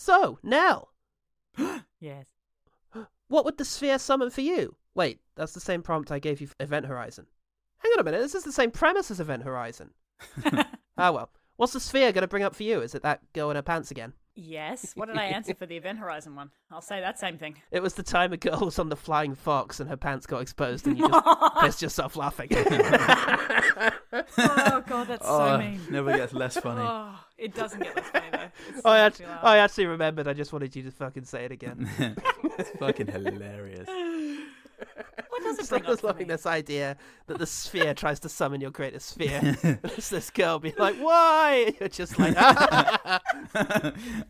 So, Nell, Yes. what would the sphere summon for you? Wait, that's the same prompt I gave you for Event Horizon. Hang on a minute, this is the same premise as Event Horizon. Ah, well. What's the sphere going to bring up for you? Is it that girl in her pants again? Yes. What did I answer for the Event Horizon one? I'll say that same thing. It was the time a girl was on the flying fox and her pants got exposed and you just pissed yourself laughing. Oh, God, that's so mean. Never gets less funny. Oh, it doesn't get less funny, though. It's I actually laugh. actually remembered. I just wanted you to fucking say it again. It's fucking hilarious. What does it It's bring like up for loving me? this idea that the sphere tries to summon your greatest sphere. It's this girl being like, why? And you're just like,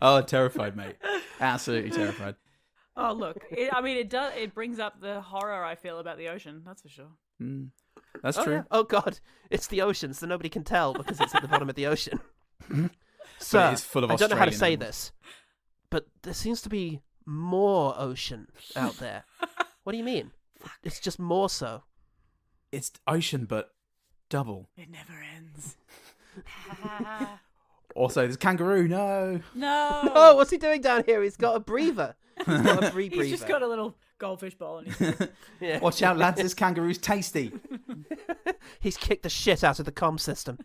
Oh, terrified, mate. Absolutely terrified. Oh, look. It brings up the horror I feel about the ocean. That's for sure. That's oh, true. yeah. Oh, God. It's the ocean, so nobody can tell because it's at the bottom of the ocean. So, it is full of I don't know how to Australian say animals. this, but there seems to be more ocean out there. What do you mean? It's just more so. It's ocean, but double. It never ends. Also, there's kangaroo. No. No. Oh, what's he doing down here? He's got a breather. He's got a rebreather. He's just got a little goldfish bowl in his Yeah. Watch out, lads. This kangaroo's tasty. He's kicked the shit out of the comm system.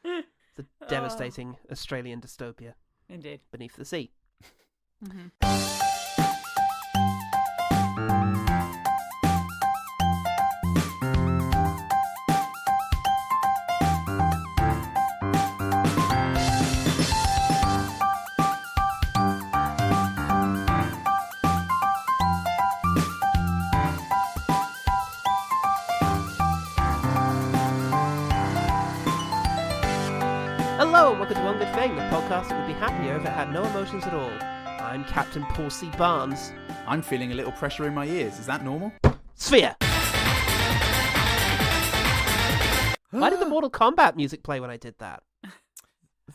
It's a devastating Australian dystopia Indeed. beneath the sea. Hello and welcome to One Good Thing, the podcast that would be happier if it had no emotions at all. I'm Captain Paul C. Barnes. I'm feeling a little pressure in my ears. Is that normal? Sphere! Why did the Mortal Kombat music play when I did that?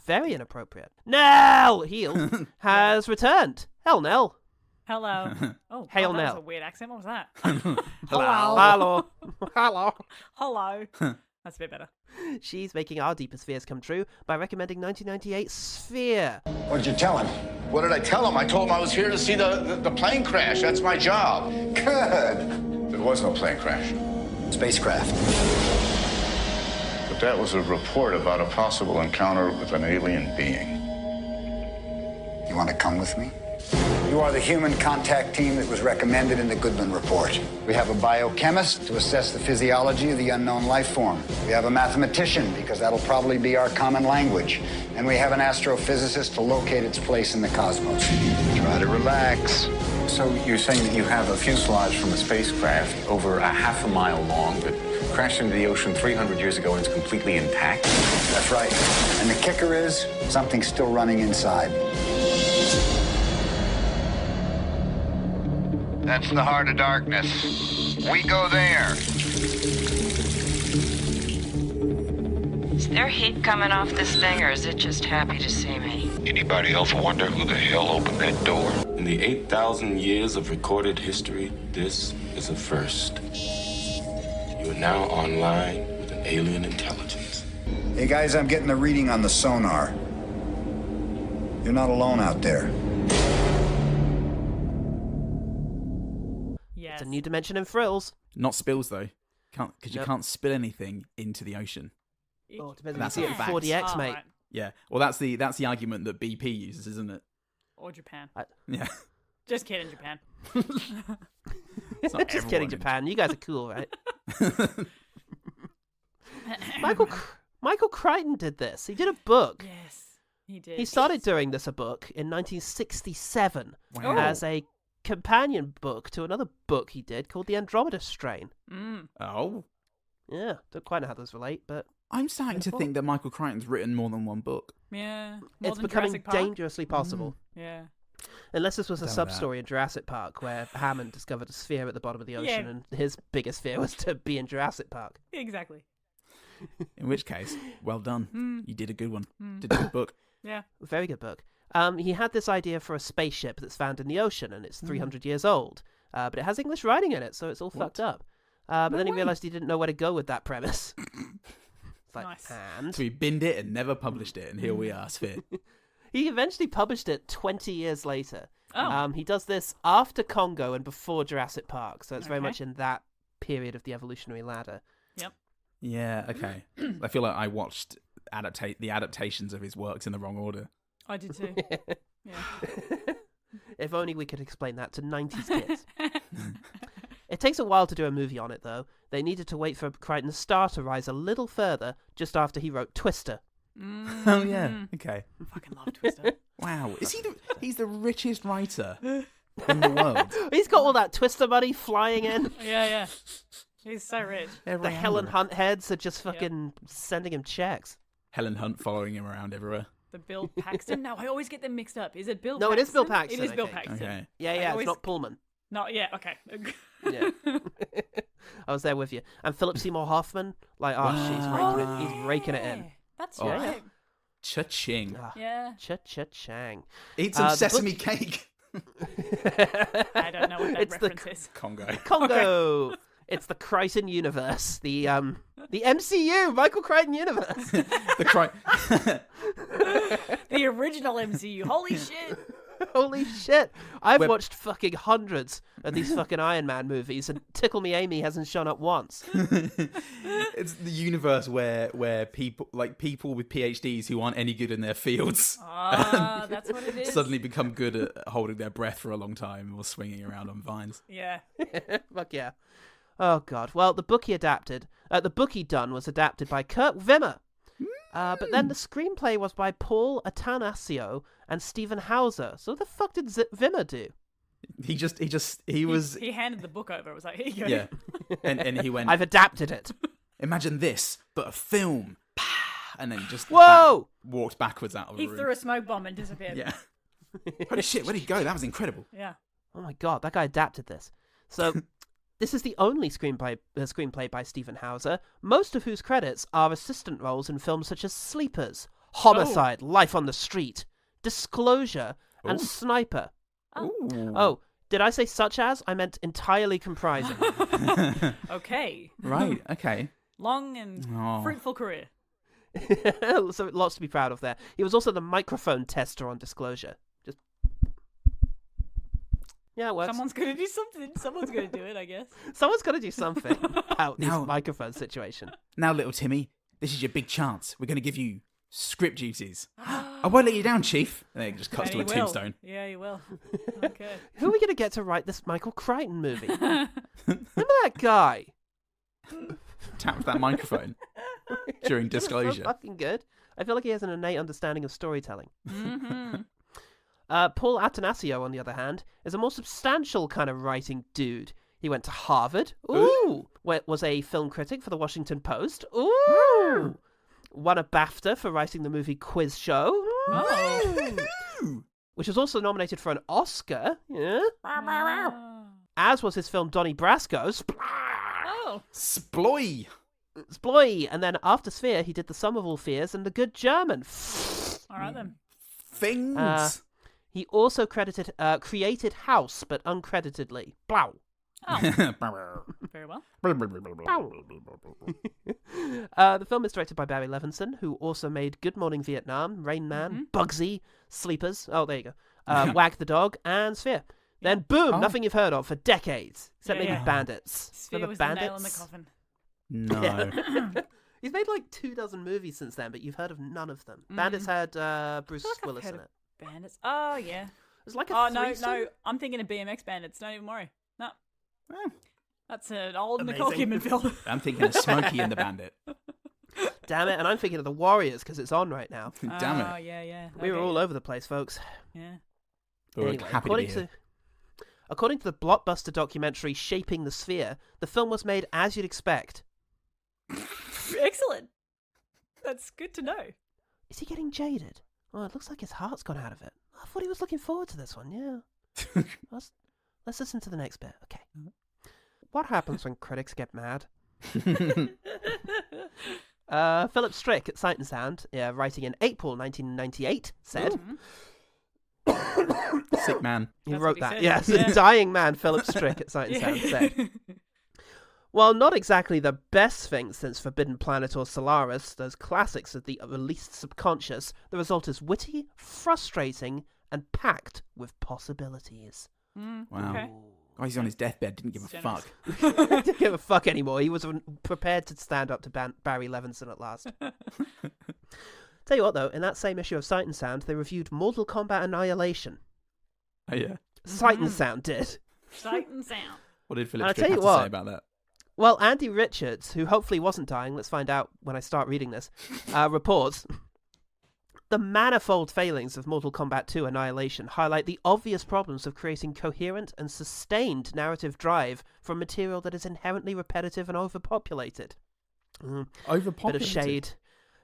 Very inappropriate. Nell Heel has returned. Hell, Nell. Hello. Oh, Hail God, that was Nell. a weird accent. What was that? Hello. Hello. Hello. That's a bit better. She's making our deepest fears come true by recommending 1998's Sphere. What'd you tell him? What did I tell him? I told him I was here to see the plane crash. That's my job. Good. There was no plane crash. Spacecraft. But that was a report about a possible encounter with an alien being. You want to come with me? You are the human contact team that was recommended in the Goodman report. We have a biochemist to assess the physiology of the unknown life form. We have a mathematician, because that'll probably be our common language. And we have an astrophysicist to locate its place in the cosmos. Try to relax. So you're saying that you have a fuselage from a spacecraft over a half a mile long that crashed into the ocean 300 years ago and it's completely intact? That's right. And the kicker is, something's still running inside. That's the heart of darkness. We go there. Is there heat coming off this thing, or is it just happy to see me? Anybody else wonder who the hell opened that door? In the 8,000 years of recorded history, this is a first. You are now online with an alien intelligence. Hey guys, I'm getting a reading on the sonar. You're not alone out there. Yes. It's a new dimension in frills. Not spills though, because you Nope. can't spill anything into the ocean. Oh, depends That's if you a see it in fact. 4DX, Oh, mate. right. Yeah. Well, that's the argument that BP uses, isn't it? Or Japan. Yeah. Just kidding, Japan. It's not Just kidding, everyone. Japan. You guys are cool, right? Michael Crichton did this. He did a book. Yes, he did. He started doing this a book in 1967 Wow. as a companion book to another book he did called The Andromeda Strain. Oh. Yeah, don't quite know how those relate, but I'm starting to think that Michael Crichton's written more than one book. Yeah. More it's than becoming Jurassic Park? dangerously possible. Yeah. Unless this was a Don't know sub-story in Jurassic Park where Hammond discovered a sphere at the bottom of the ocean Yeah. and his biggest fear was to be in Jurassic Park. Exactly. In which case, well done. Mm. You did a good one. Did a good book. Yeah. Very good book. He had this idea for a spaceship that's found in the ocean and it's 300 years old. But it has English writing in it, so it's all fucked up. But then he realised he didn't know where to go with that premise. It's like, Nice. and So we binned it and never published it, and here we are, Sphere. He eventually published it 20 years later. Oh. He does this after Congo and before Jurassic Park, so it's very Okay. much in that period of the evolutionary ladder. Yep. Yeah, okay. I feel like I watched the adaptations of his works in the wrong order. I did too. Yeah. If only we could explain that to 90s kids. It takes a while to do a movie on it, though. They needed to wait for Crichton's star to rise a little further just after he wrote Twister. Oh, yeah. Okay. Fucking love Twister. Wow. He's the richest writer in the world. He's got all that Twister money flying in. Yeah. He's so rich. The Helen Hunt heads are just fucking sending him checks. Helen Hunt following him around everywhere. The Bill Paxton? No, I always get them mixed up. Is it Bill No, Paxton? it is Bill Paxton, It is I Bill think. Paxton. Okay. Yeah, always- it's not Pullman. No, yeah, okay. Yeah. I was there with you. And Philip Seymour Hoffman, like, he's raking it in. That's Oh. right. Cha-ching. Ah, Yeah. Cha-cha-chang. Eat some the sesame book- cake. I don't know what that It's the reference is. Congo. Congo. It's the Crichton universe. The MCU, Michael Crichton universe. The The original MCU. Holy shit. Holy shit. I've We're- watched fucking hundreds of these fucking Iron Man movies, and Tickle Me Amy hasn't shown up once. It's the universe where people with PhDs who aren't any good in their fields Ah, that's what it is. suddenly become good at holding their breath for a long time or swinging around on vines. Yeah. Fuck yeah. Oh, God. Well, the book he done was adapted by Kurt Wimmer. But then the screenplay was by Paul Attanasio and Stephen Hauser. So what the fuck did Wimmer do? He handed the book over. It was like, here you go. yeah, and he went. I've adapted it. Imagine this, but a film. And then he just Whoa! walked backwards out of the He room. threw a smoke bomb and disappeared. Yeah. Holy shit! Where'd he go? That was incredible. Yeah. Oh my God, that guy adapted this. So this is the only screenplay by Stephen Hauser, most of whose credits are assistant roles in films such as Sleepers, Homicide, Life on the Street, Disclosure, and Ooh. Sniper. Ooh. Oh, did I say such as? I meant entirely comprising. Okay. Right. Okay. Long and Oh. fruitful career. So lots to be proud of there. He was also the microphone tester on Disclosure. Just yeah, it works. Someone's going to do something. Someone's going to do it, I guess. Someone's got to do something about this Now- microphone situation. Now, little Timmy, this is your big chance. We're going to give you script duties. I won't let you down, Chief. And then it just cuts And to a he will. tombstone. Yeah, you will. Okay. Who are we going to get to write this Michael Crichton movie? Remember that guy? Tap that microphone during He was Disclosure. so fucking good. I feel like he has an innate understanding of storytelling. Mm-hmm. Paul Attanasio, on the other hand, is a more substantial kind of writing dude. He went to Harvard. Ooh. Was a film critic for the Washington Post. Ooh. Won a BAFTA for writing the movie Quiz Show. Oh. Ooh. Which was also nominated for an Oscar. Yeah. Oh. As was his film Donnie Brasco's. Oh. Sploy. Sploy. And then after Sphere, he did The Sum of All Fears and The Good German. All right, then. Things. He also created House, but uncreditedly. Blow. Oh, very well. The film is directed by Barry Levinson, who also made Good Morning Vietnam, Rain Man, Bugsy, Sleepers. Oh, there you go. Wag the Dog, and Sphere. Then boom, nothing you've heard of for decades, except Yeah, maybe yeah. Bandits. Sphere Remember was Bandits? the nail in the coffin. No. Yeah. He's made like 24 movies since then, but you've heard of none of them. Bandits had Bruce feel like I've Willis heard in of it. Bandits. Oh, yeah. It was like a Oh, no, threesome. no. I'm thinking of BMX Bandits. Don't even worry. No. Oh, That's an old Nicole Amazing. Kidman film. I'm thinking of Smokey and the Bandit. Damn it, and I'm thinking of The Warriors because it's on right now. Damn Oh, it. yeah. We were Okay. all over the place, folks. Yeah. We're Anyway, happy to be here. according to the blockbuster documentary Shaping the Sphere, the film was made as you'd expect. Excellent. That's good to know. Is he getting jaded? Oh, it looks like his heart's gone out of it. I thought he was looking forward to this one, yeah. Let's listen to the next bit, okay. What happens when critics get mad? Philip Strick at Sight and Sound, writing in April 1998, said... Sick man. He That's wrote what he that. said. Yes, Yeah. a dying man, Philip Strick at Sight and Sound, said... While not exactly the best thing since Forbidden Planet or Solaris, those classics of the released subconscious, the result is witty, frustrating, and packed with possibilities. Wow. Okay. Oh, he's on his deathbed, didn't give a Generous. fuck. Didn't give a fuck anymore. He was prepared to stand up to Barry Levinson at last. Tell you what, though, in that same issue of Sight and Sound, they reviewed Mortal Kombat Annihilation. Oh, yeah. Sight and Sound did. Sight and sound. What did I'll Philip tell Strick you have to what. say about that? Well, Andy Richards, who hopefully wasn't dying, let's find out when I start reading this, reports, the manifold failings of Mortal Kombat 2 Annihilation highlight the obvious problems of creating coherent and sustained narrative drive from material that is inherently repetitive and overpopulated. Overpopulated? Bit of shade.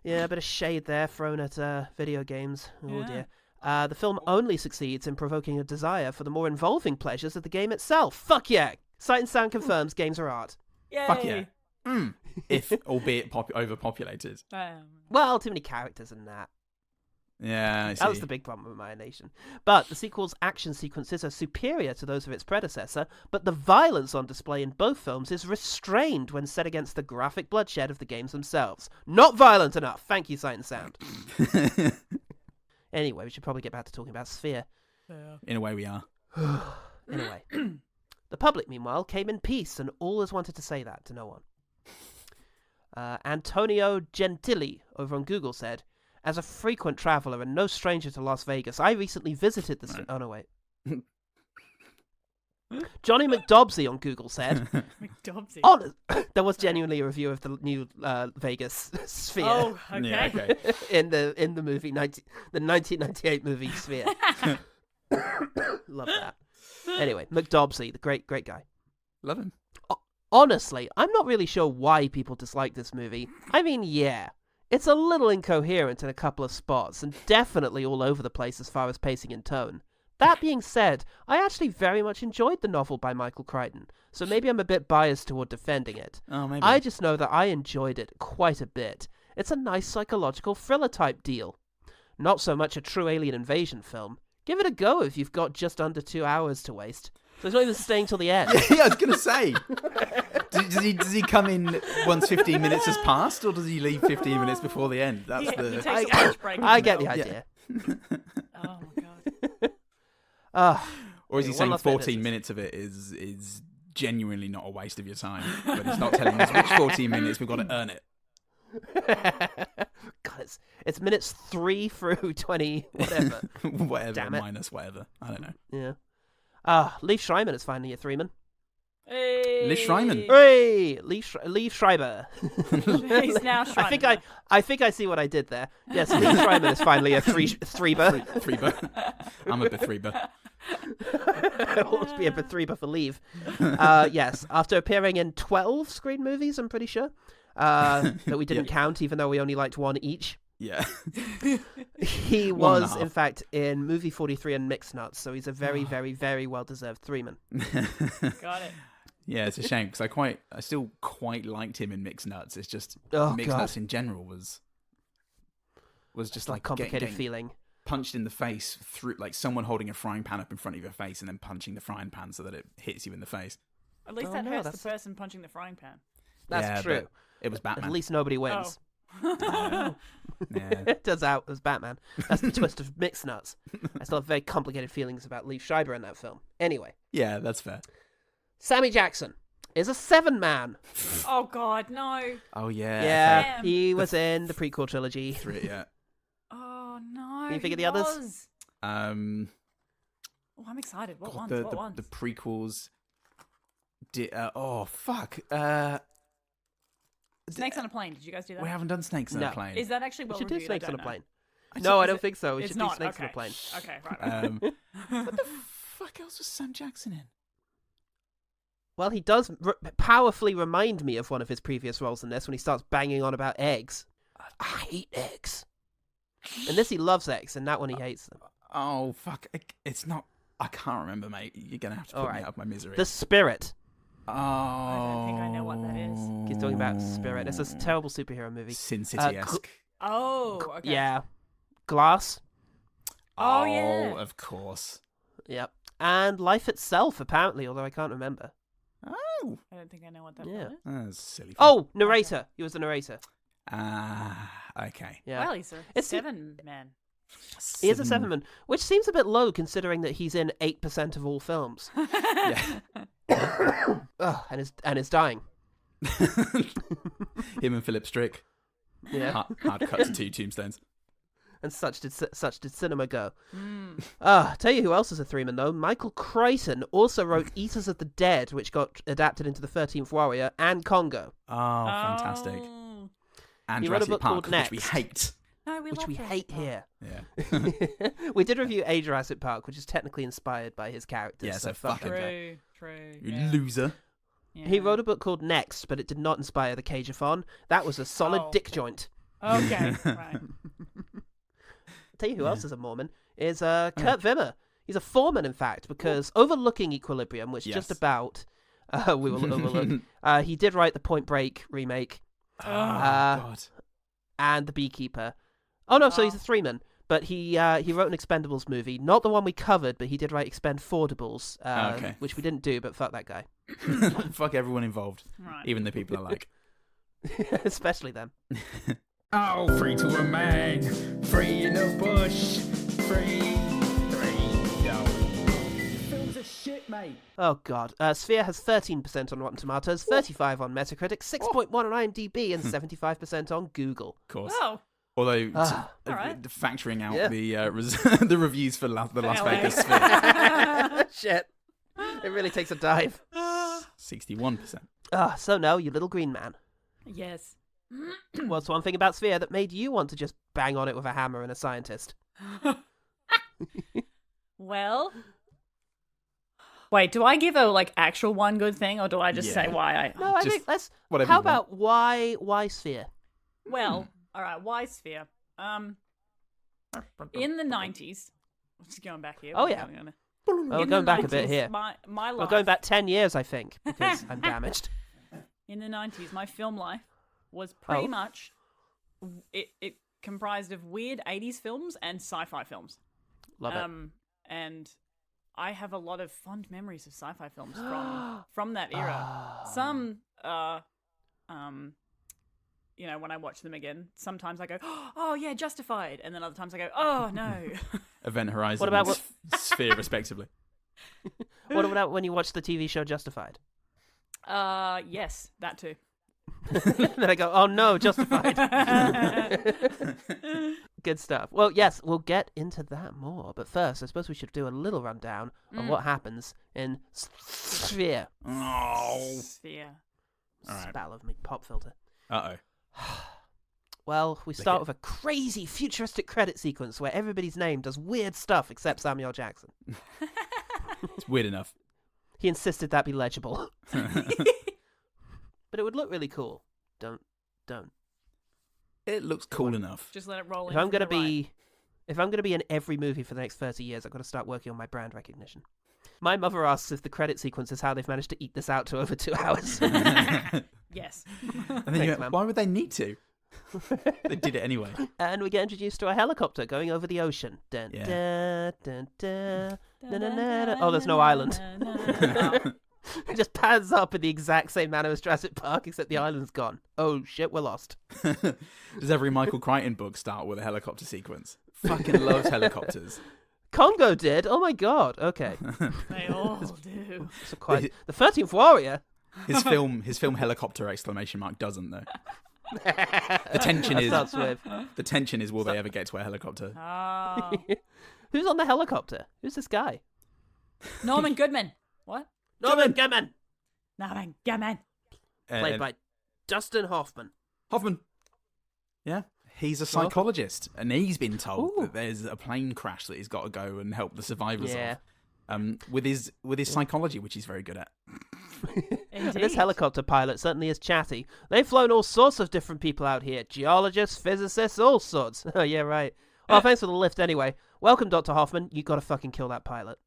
Yeah, a bit of shade there thrown at video games. Oh dear. The film only succeeds in provoking a desire for the more involving pleasures of the game itself. Fuck yeah! Sight and Sound confirms games are art. Yay. Fuck yeah. If, albeit overpopulated. Well, too many characters in that. Yeah, I see. That was the big problem with Annihilation. But the sequel's action sequences are superior to those of its predecessor, but the violence on display in both films is restrained when set against the graphic bloodshed of the games themselves. Not violent enough! Thank you, Sight and Sound. Anyway, we should probably get back to talking about Sphere. In a way, we are. Anyway. The public, meanwhile, came in peace and always wanted to say that to no one. Antonio Gentili over on Google said, as a frequent traveller and no stranger to Las Vegas, I recently visited the... Oh, no, wait. Johnny McDobsey on Google said... McDobsey? There was genuinely a review of the new Vegas Sphere. Oh, okay. Yeah, okay. in the movie, the 1998 movie Sphere. Love that. Anyway, McDobsey, the great guy. Love him. Honestly, I'm not really sure why people dislike this movie. I mean, yeah, it's a little incoherent in a couple of spots, and definitely all over the place as far as pacing and tone. That being said, I actually very much enjoyed the novel by Michael Crichton, so maybe I'm a bit biased toward defending it. Oh, maybe. I just know that I enjoyed it quite a bit. It's a nice psychological thriller type deal. Not so much a true alien invasion film. Give it a go if you've got just under 2 hours to waste. So he's not even staying till the end. Yeah, I was going to say. Does he come in once 15 minutes has passed, or does he leave 15 minutes before the end? That's He the... takes a lunch break. I get the idea. Oh, my God. Or is he one saying last bit of 14 business. minutes of it is genuinely not a waste of your time, but he's not telling us which 14 minutes, we've got to earn it. God, it's minutes 3 through 20, whatever. Whatever, Damn it. minus whatever. I don't know. Yeah. Leif Schreiman is finally a Threeman. Hey. Liz Schreiman. Hooray! Leif Schreiber. He's now Schreiman. I think I see what I did there. Yes, Leif Schreiman is finally a threeber. Threeber. I'm a Bethreeber. It ought to be a Bethreeber for Leave. Yes, after appearing in 12 screen movies, I'm pretty sure, that we didn't count, even though we only liked one each. Yeah. He One and a was, half. in fact, in Movie 43 and Mixed Nuts, so he's a very, very, very well-deserved Threeman. Got it. Yeah, it's a shame because I still quite liked him in Mixed Nuts. It's just Oh, Mixed God. Nuts in general was just like Complicated getting feeling. punched in the face through like someone holding a frying pan up in front of your face and then punching the frying pan so that it hits you in the face. At least Oh, that no, hurts that's- the person punching the frying pan. That's Yeah, true. but it was Batman. At least nobody wins. Yeah. It turns out it was Batman. That's the twist of Mixed Nuts. I still have very complicated feelings about Leif Schreiber in that film. Anyway, Yeah, that's fair. Sammy Jackson is a 7-man. Oh, God, no. Oh yeah. Yeah, Damn. he was in the prequel trilogy. Three, yeah. Oh, no. Can you figure he the others? was. Um, Oh, I'm excited. What God, ones? What ones? the prequels. Oh fuck. Snakes on a Plane. Did you guys do that? We haven't done Snakes on No. a Plane. Is that actually We well should do reviewed? Snakes I on a don't Plane. know. No, I Is don't it- think so. We it's should not? do Snakes okay. on a Plane. Okay, right. What the fuck else was Sam Jackson in? Well, he does powerfully remind me of one of his previous roles in this when he starts banging on about eggs. I hate eggs. In this, he loves eggs. In that one, he hates them. Oh fuck! It's not. I can't remember, mate. You're gonna have to put me Alright. out of my misery. The Spirit. Oh. I don't think I know what that is. He's talking about Spirit. It's a terrible superhero movie. Sin City-esque. Oh, okay. Yeah. Glass. Oh, yeah. Of course. Yep. And Life Itself, apparently, although I can't remember. Oh, Oh, I don't think I know what that Yeah. film is. that's silly. Oh, narrator. He was the narrator. Okay. Yeah. Well, he's a It's- 7-man. He is a 7-man, which seems a bit low considering that he's in 8% of all films. Yeah. Ugh, and is dying. Him and Philip Strick. Yeah. Hard cut to 2 tombstones. And such did cinema go. Mm. Tell you who else is a 3-man though. Michael Crichton also wrote Eaters of the Dead, which got adapted into The 13th Warrior, and Congo. Oh, fantastic. Oh. And He wrote a Jurassic book Park, called which we Next. hate. No, we Which love we Jurassic hate Park. here. Yeah. We did review A Jurassic Park, which is technically inspired by his characters. Yeah, so fuck fuck him. him. True. You Yeah. loser. He Yeah. wrote a book called Next, but it did not inspire the Cageathon. That was a solid Oh. dick joint. Okay, right. Tell you who else is a Mormon is Kurt Wimmer. He's a foreman, in fact, because overlooking Equilibrium, which just Yes. about we will overlook. He did write the Point Break remake Oh, God. and The Beekeeper. Oh no, so he's a Oh. 3-man. But he wrote an Expendables movie, not the one we covered, but he did write Expendables, Okay. which we didn't do. But fuck that guy, Fuck everyone involved. Right. Even the people I like. especially them. Oh, free to a man, free in the bush, free, yo. Films are shit, mate. Oh god, Sphere has 13% on Rotten Tomatoes, 35 on Metacritic, 6.1 on IMDb, and 75% on Google. Of course. Oh, Although, alright. factoring out Yeah. the the reviews for the Las LA. Vegas Sphere, Shit, it really takes a dive. 61%. So no, you little green man. yes. What's one thing about Sphere that made you want to just bang on it with a hammer and a scientist? Well, wait. Do I give a actual one good thing, or do I just say Yeah. why I? No, I Just think let's. whatever How you want. about why Sphere? Well, all right. Why Sphere? In the 90s, just going back here. Oh, we're yeah. going on Well, we're in going the back a bit 90s, here. My life. We're going back 10 years, I think, because I'm damaged. In the 90s, my film life was pretty Oh. much it comprised of weird 80s films and sci-fi films. Love it. And I have a lot of fond memories of sci-fi films from that era. Some when I watch them again, sometimes I go, "Oh yeah, Justified," and then other times I go, "Oh no." Event Horizon What about and Sphere, respectively. What about when you watch the TV show Justified? Yes, that too. Then I go, oh no, Justified. Good stuff. Well, yes, we'll get into that more. But first, I suppose we should do a little rundown of what happens in Sphere. Oh. Sphere. All right. Spell of me pop filter. Uh-oh. Well, we start it. with a crazy futuristic credit sequence where everybody's name does weird stuff except Samuel Jackson. It's weird enough. He insisted that be legible. But it would look really cool. Don't. It looks cool enough. Just let it roll in. If I'm from gonna the right. if I'm gonna be in every movie for the next 30 years, I've got to start working on my brand recognition. My mother asks if the credit sequence is how they've managed to eat this out to over 2 hours. Yes. And then Thanks, ma'am. why would they need to? They did it anyway. And we get introduced to a helicopter going over the ocean. Dun, Yeah. dun, dun, dun, dun, dun, dun, dun. Oh, there's no island. It just pans up in the exact same manner as Jurassic Park, except the island's gone. Oh shit, we're lost. Does every Michael Crichton book start with a helicopter sequence? Fucking loves helicopters. Congo did. Oh my god. Okay. They all do. So quite the 13th Warrior. His film helicopter exclamation mark doesn't though. The tension is Starts with will they ever get to a helicopter? Oh. who's on the helicopter? Who's this guy? Norman Goodman. What? Norman Goodman, Norman Goodman. played by Dustin Hoffman. Hoffman. Yeah. He's a psychologist, and he's been told that there's a plane crash that he's got to go and help the survivors Yeah. of. With his psychology, which he's very good at. And this Indeed. helicopter pilot certainly is chatty. They've flown all sorts of different people out here. Geologists, physicists, all sorts. Oh, yeah, right. Oh, thanks for the lift anyway. Welcome, Dr. Hoffman. You gotta fucking kill that pilot.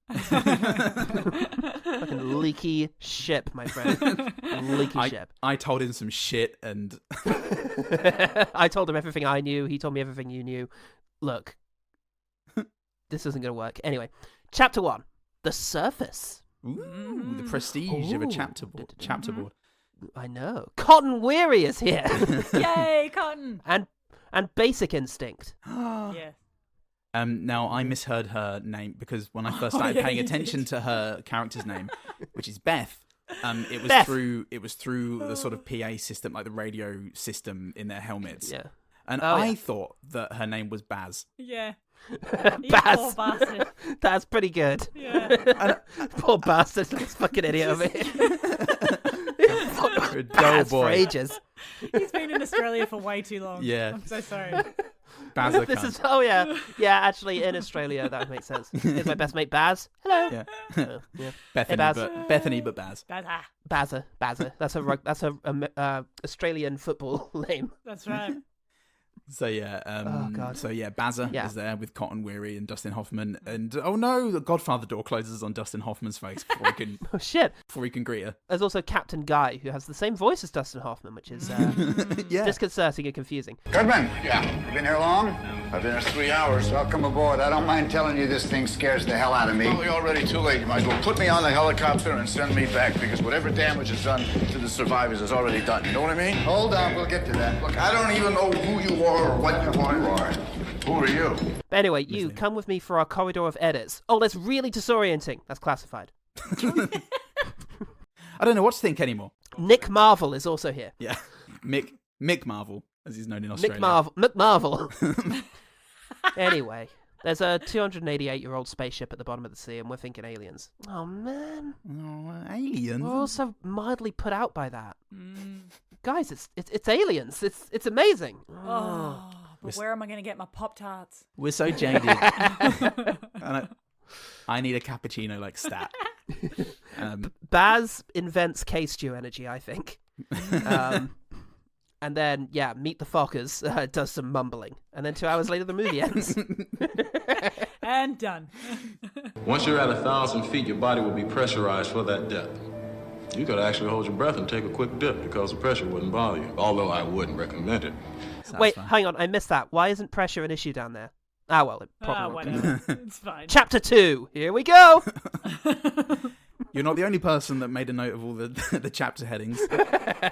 Fucking leaky ship, my friend. Leaky ship. I told him some shit, and I told him everything I knew. He told me everything you knew. Look, this isn't gonna work. Anyway, Chapter 1. The Surface. Ooh, the prestige of a chapter board. I know. Cotton Weary is here. Yay, Cotton! and Basic Instinct. Yeah. Now I misheard her name because when I first started paying attention to her character's name, which is Beth, it was through the sort of PA system, like the radio system in their helmets. Yeah. And I thought that her name was Baz. Yeah. Baz. Poor bastard. That's pretty good. Yeah. Poor bastard. This fucking idiot over here. You're a dull For boy. ages. He's been in Australia for way too long. Yeah. I'm so sorry. Baz the This cunt. is actually in Australia that would make sense. Here's my best mate Baz. Hello. Yeah. Yeah. Bethany, Baz. Bethany, but Baz. Baza. Bazza. That's a Australian football name. That's right. So yeah, Oh, God. Bazza is there with Cotton Weary and Dustin Hoffman, and oh no, the Godfather door closes on Dustin Hoffman's face before he can greet her. There's also Captain Guy, who has the same voice as Dustin Hoffman, which is disconcerting and confusing. Goodman. Yeah. You been here long? I've been here 3 hours. Welcome aboard. I don't mind telling you this thing scares the hell out of me. Probably already too late. You might as well put me on the helicopter and send me back, because whatever damage is done to the survivors is already done. You know what I mean? Hold on, we'll get to that. Look, I don't even know who you are or what you are. Who are you? But anyway, you come with me for our corridor of edits. Oh, that's really disorienting. That's classified. I don't know what to think anymore. Nick Marvel is also here. Yeah, Mick Marvel, as he's known in Australia. Mick Marvel. Anyway, there's a 288-year-old spaceship at the bottom of the sea, and we're thinking aliens. Oh, man. Oh, aliens. We're also mildly put out by that. Guys, it's aliens. It's amazing. Oh, but where am I going to get my Pop-Tarts? We're so jaded. And I need a cappuccino like stat. Baz invents K-Stew energy, I think. And then, Meet the Fockers does some mumbling. And then 2 hours later, the movie ends. And done. Once you're at 1,000 feet, your body will be pressurized for that depth. You gotta actually hold your breath and take a quick dip because the pressure wouldn't bother you, although I wouldn't recommend it. Wait, hang on, I missed that. Why isn't pressure an issue down there? Ah, well, it probably won't be. Whatever. It's fine. Chapter 2, here we go! You're not the only person that made a note of all the chapter headings.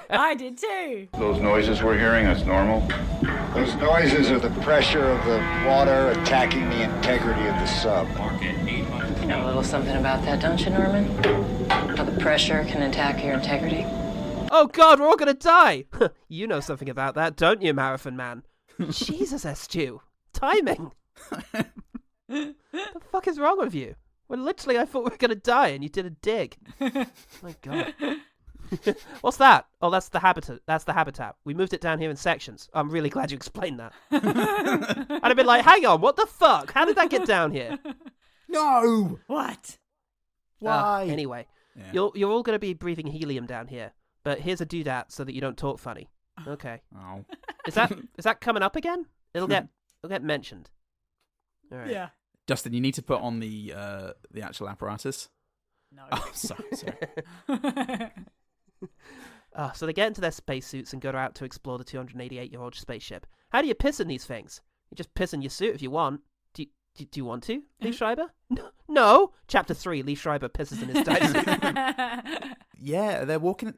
I did too. Those noises we're hearing, that's normal. Those noises are the pressure of the water attacking the integrity of the sub. Know a little something about that, don't you, Norman? How the pressure can attack your integrity? Oh god, we're all gonna die! You know something about that, don't you, Marathon Man? Jesus, Stu. Timing! The fuck is wrong with you? Well, literally, I thought we were gonna die, and you did a dig. My god. What's that? Oh, that's the habitat. That's the habitat. We moved it down here in sections. I'm really glad you explained that. I'd have been like, hang on, what the fuck? How did that get down here? No! What? Why? Anyway, Yeah. you're all gonna be breathing helium down here, but here's a doodad so that you don't talk funny. Okay. Oh. Is that coming up again? It'll get mentioned. All right. Yeah. Justin, you need to put on the actual apparatus. No. Oh, sorry. So they get into their spacesuits and go out to explore the 288-year-old spaceship. How do you piss in these things? You just piss in your suit if you want. Do you want to, Lee Schreiber? No. Chapter 3, Lee Schreiber pisses in his dive suit. Yeah, they're walking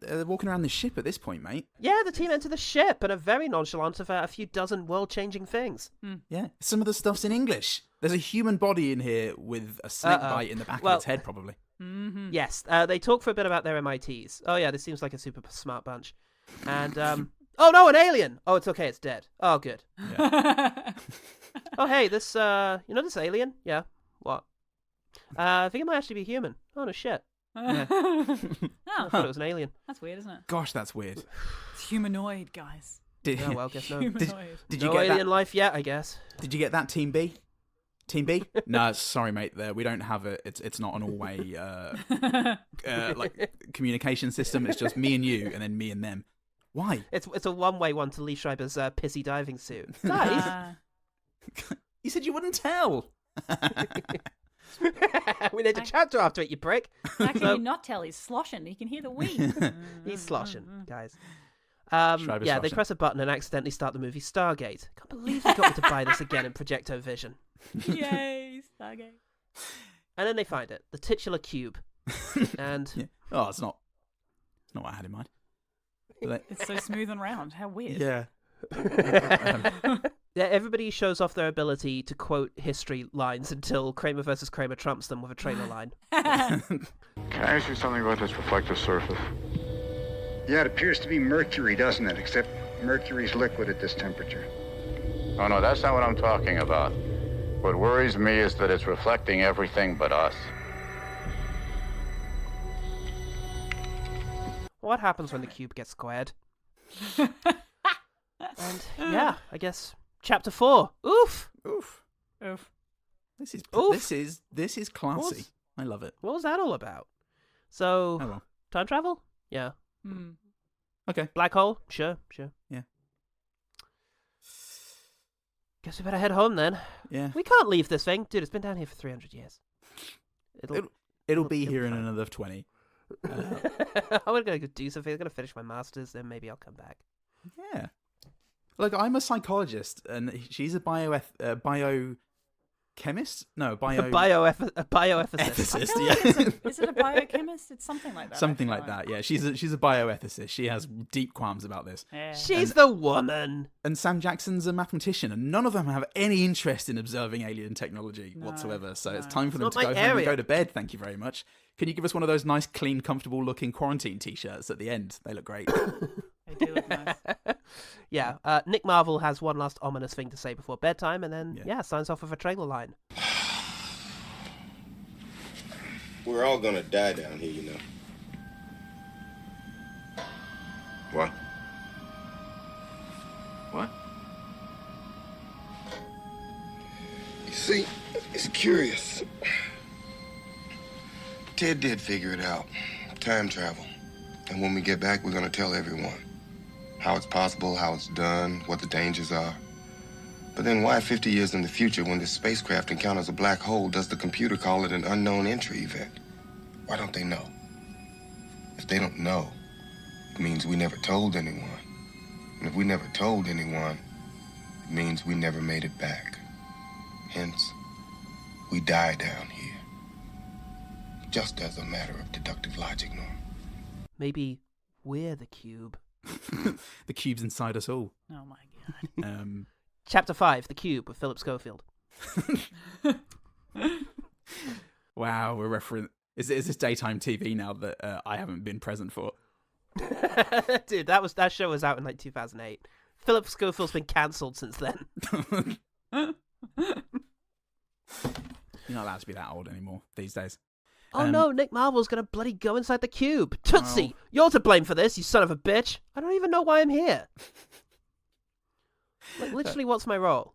around the ship at this point, mate. Yeah, the team enter the ship and are very nonchalant of a few dozen world-changing things. Yeah, some of the stuff's in English. There's a human body in here with a snake bite in the back of its head, probably. Mm-hmm. Yes, they talk for a bit about their MITs. Oh yeah, this seems like a super smart bunch. And, oh no, an alien! Oh, it's okay, it's dead. Oh, good. Yeah. Oh hey, this, this alien? Yeah, what? I think it might actually be human. Oh no shit. Yeah. I thought it was an alien. That's weird, isn't it? Gosh, that's weird. It's humanoid, guys. Oh well, guess no. Humanoid. Did you No get alien that? life yet, I guess. Did you get that, Team B? Team B? No, sorry, mate. We don't have it. It's not an all-way like communication system. It's just me and you, and then me and them. Why? It's a one-way one to Lee Schreiber's pissy diving suit. Nice. You said you wouldn't tell. We need a chapter after it, you prick. How can you not tell? He's sloshing. You can hear the wind. He's sloshing, guys. Schreiber's Yeah, they sloshing. press a button and accidentally start the movie Stargate. Can't believe they got me to buy this again in Projecto Vision. Yay, Stargate. And then they find it, the titular cube. And Yeah. Oh, it's not what I had in mind. But It's so smooth and round. How weird. yeah. yeah, everybody shows off their ability to quote history lines until Kramer versus Kramer trumps them with a trailer line. Can I ask you something about this reflective surface? Yeah, it appears to be mercury, doesn't it? Except mercury's liquid at this temperature. Oh, no, that's not what I'm talking about. What worries me is that it's reflecting everything but us. What happens when the cube gets squared? And yeah, I guess chapter 4. Oof. Oof. Oof. This is Oof. this is classy. I love it. What was that all about? So, Oh well. time travel? Yeah. Hmm. Okay. Black hole? Sure. Yeah. Guess we better head home then. Yeah. We can't leave this thing. Dude, it's been down here for 300 years. It'll be it'll here be in fine. another 20. I'm going to go do something. I'm going to finish my master's, then maybe I'll come back. Yeah. Look, I'm a psychologist, and she's a biochemist? No, A bioethicist. ethicist. I feel like is it a biochemist? It's something like that. I Something feel like that. Yeah, she's a bioethicist. She has deep qualms about this. Yeah. She's the woman. And Sam Jackson's a mathematician, and none of them have any interest in observing alien technology No, whatsoever. So it's no. time for them Not to my go home and area. go to bed. Thank you very much. Can you give us one of those nice, clean, comfortable-looking quarantine T-shirts at the end? They look great. They do look nice. Yeah, Nick Marvel has one last ominous thing to say before bedtime, and then, Yeah. signs off with a trailer line. We're all gonna die down here, you know. What? What? You see, it's curious. Ted did figure it out. Time travel. And when we get back, we're gonna tell everyone how it's possible, how it's done, what the dangers are. But then why 50 years in the future, when this spacecraft encounters a black hole, does the computer call it an unknown entry event? Why don't they know? If they don't know, it means we never told anyone. And if we never told anyone, it means we never made it back. Hence, we die down here. Just as a matter of deductive logic, Norm. Maybe we're the cube. The cube's inside us all. Oh my god. Chapter 5, The Cube, with Philip Schofield. Wow, we're referring. Is this daytime TV now that I haven't been present for? Dude, that show was out in like 2008. Philip Schofield's been cancelled since then. You're not allowed to be that old anymore these days. Oh no, Nick Marvel's gonna bloody go inside the cube. Tootsie, you're to blame for this, you son of a bitch. I don't even know why I'm here. Like, literally, what's my role?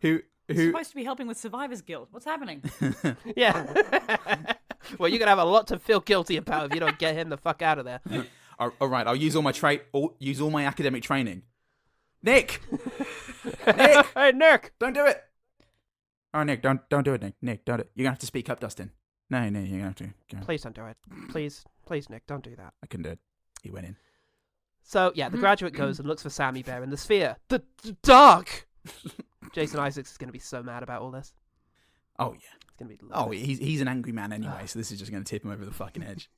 Who? You're supposed to be helping with Survivor's Guild. What's happening? Yeah. Well, you're gonna have a lot to feel guilty about if you don't get him the fuck out of there. All right, I'll use all my use all my academic training. Nick, Hey, Nick! don't do it. Oh, Nick, don't do it, Nick. Nick, don't do it. You're gonna have to speak up, Dustin. No, you're gonna have to. Go. Please don't do it. Please, Nick, don't do that. I couldn't do it. He went in. So, yeah, the graduate goes and looks for Sammy Bear in the sphere. The dark! Jason Isaacs is going to be so mad about all this. Oh, yeah. It's going to be... Oh, he's an angry man anyway, so this is just going to tip him over the fucking edge.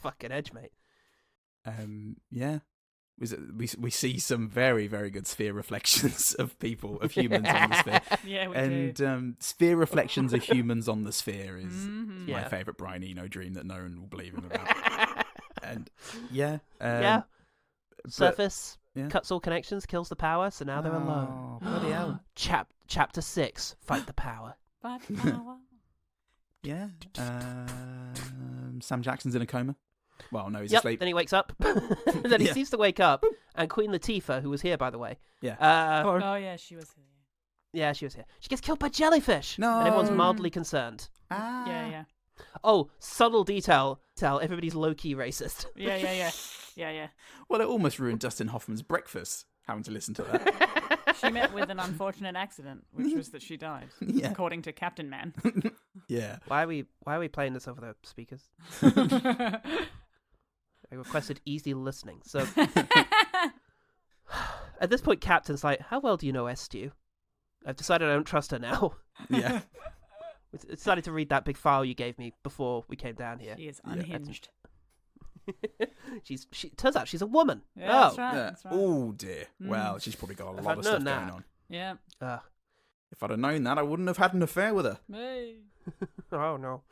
Fucking edge, mate. Yeah. We see some very, very good sphere reflections of people, of humans on the sphere. Yeah, we and do. Sphere reflections of humans on the sphere is Mhm. my Yeah. favourite Brian Eno dream that no one will believe him about. And yeah. Yeah. but- Surface yeah. cuts all connections, kills the power, so now they're alone. Oh, bloody hell. Chapter 6, Fight the Power. But now, Yeah. Sam Jackson's in a coma. Well, no, he's Yep, asleep. then he wakes up. Then he Yeah. seems to wake up, and Queen Latifah, who was here, by the way. Yeah. oh yeah, she was here. Yeah, she was here. She gets killed by jellyfish. No. And everyone's mildly concerned. Ah. Yeah. Oh, subtle detail. Everybody's low-key racist. Yeah. Well, it almost ruined Dustin Hoffman's breakfast, having to listen to that. She met with an unfortunate accident, which was that she died, Yeah. according to Captain Man. Yeah. Why are we playing this over the speakers? I requested easy listening. So at this point, Captain's like, "How well do you know Stu? I've decided I don't trust her now." Yeah. decided to read that big file you gave me before we came down here. She is unhinged. She turns out she's a woman. Yeah, oh. that's right. That's right. Oh dear. Well, she's probably got a If lot I'd of stuff known going that. on. Yeah. If I'd have known that, I wouldn't have had an affair with her. Hey. Oh no.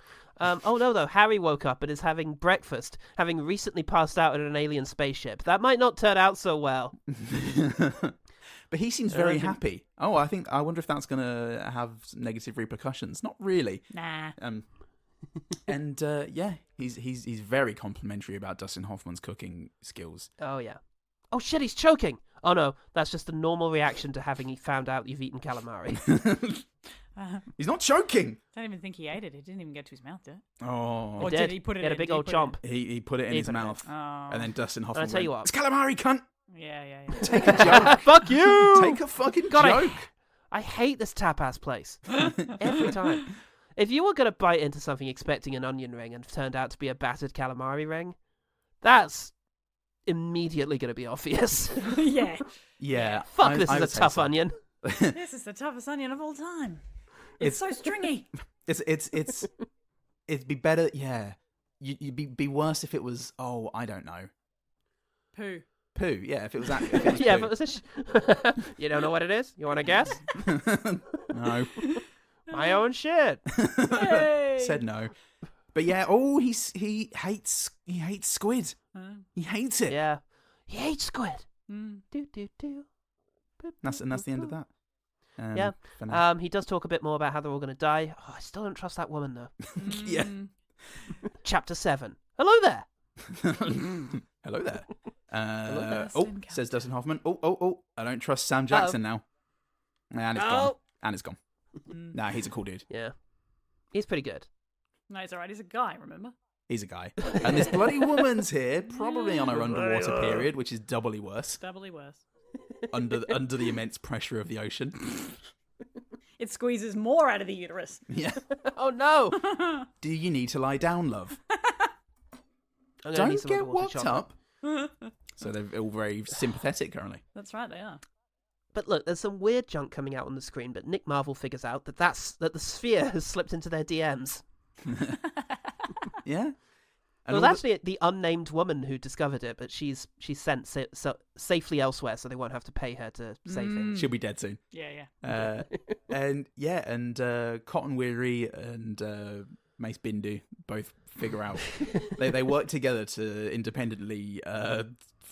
Oh no, though. Harry woke up and is having breakfast, having recently passed out in an alien spaceship. That might not turn out so well. But he seems very happy. Oh, I wonder if that's going to have negative repercussions. Not really. Nah. And yeah, he's very complimentary about Dustin Hoffman's cooking skills. Oh yeah. Oh shit, he's choking. Oh no, that's just a normal reaction to having found out you've eaten calamari. He's not choking. I don't even think he ate it. It didn't even get to his mouth, did it? Oh, Or did he put it in? He had a big old chomp. He put it in his mouth, Oh. and then Dustin Hoffman And I tell you went, what. "It's calamari, cunt." Yeah. Take a joke. Fuck you! Take a fucking God, joke. I hate this tapas place. Every time. If you were going to bite into something expecting an onion ring and turned out to be a battered calamari ring, that's immediately going to be obvious. Yeah. Yeah. Fuck, this I is a would say tough so. onion. This is the toughest onion of all time. It's so stringy. It'd be better. Yeah. You'd be worse if it was. Oh, I don't know. Poo. Poo. Yeah. If it was that. If it was Yeah, poo. but this. You don't know what it is? You want to guess? No. My own shit. Hey. Said no. But yeah. Oh, he hates squid. He hates it. Yeah. He hates squid. Mm. Do. That's the end of that. Yeah. For now. He does talk a bit more about how they're all going to die. Oh, I still don't trust that woman though. Yeah. Chapter 7. Hello there. Hello there. there, Oh, Stan says Dustin Hoffman. Oh, I don't trust Sam Jackson now. And it's gone. And it's gone. Nah, he's a cool dude. Yeah. He's pretty good. No, it's alright. He's a guy, remember? He's a guy. And this bloody woman's here, probably on her underwater period, which is doubly worse. Doubly worse. Under the immense pressure of the ocean. It squeezes more out of the uterus. Yeah. Oh no. Do you need to lie down, love? I'm gonna need Don't some get underwater worked chocolate. up. So they're all very sympathetic currently. That's right, they are. But look, there's some weird junk coming out on the screen, but Nick Marvel figures out that the sphere has slipped into their DMs. Yeah. It was actually the unnamed woman who discovered it, but she's sent safely elsewhere, so they won't have to pay her to save it. She'll be dead soon. Yeah. And Cotton Weary and Mace Bindu both figure out they work together to independently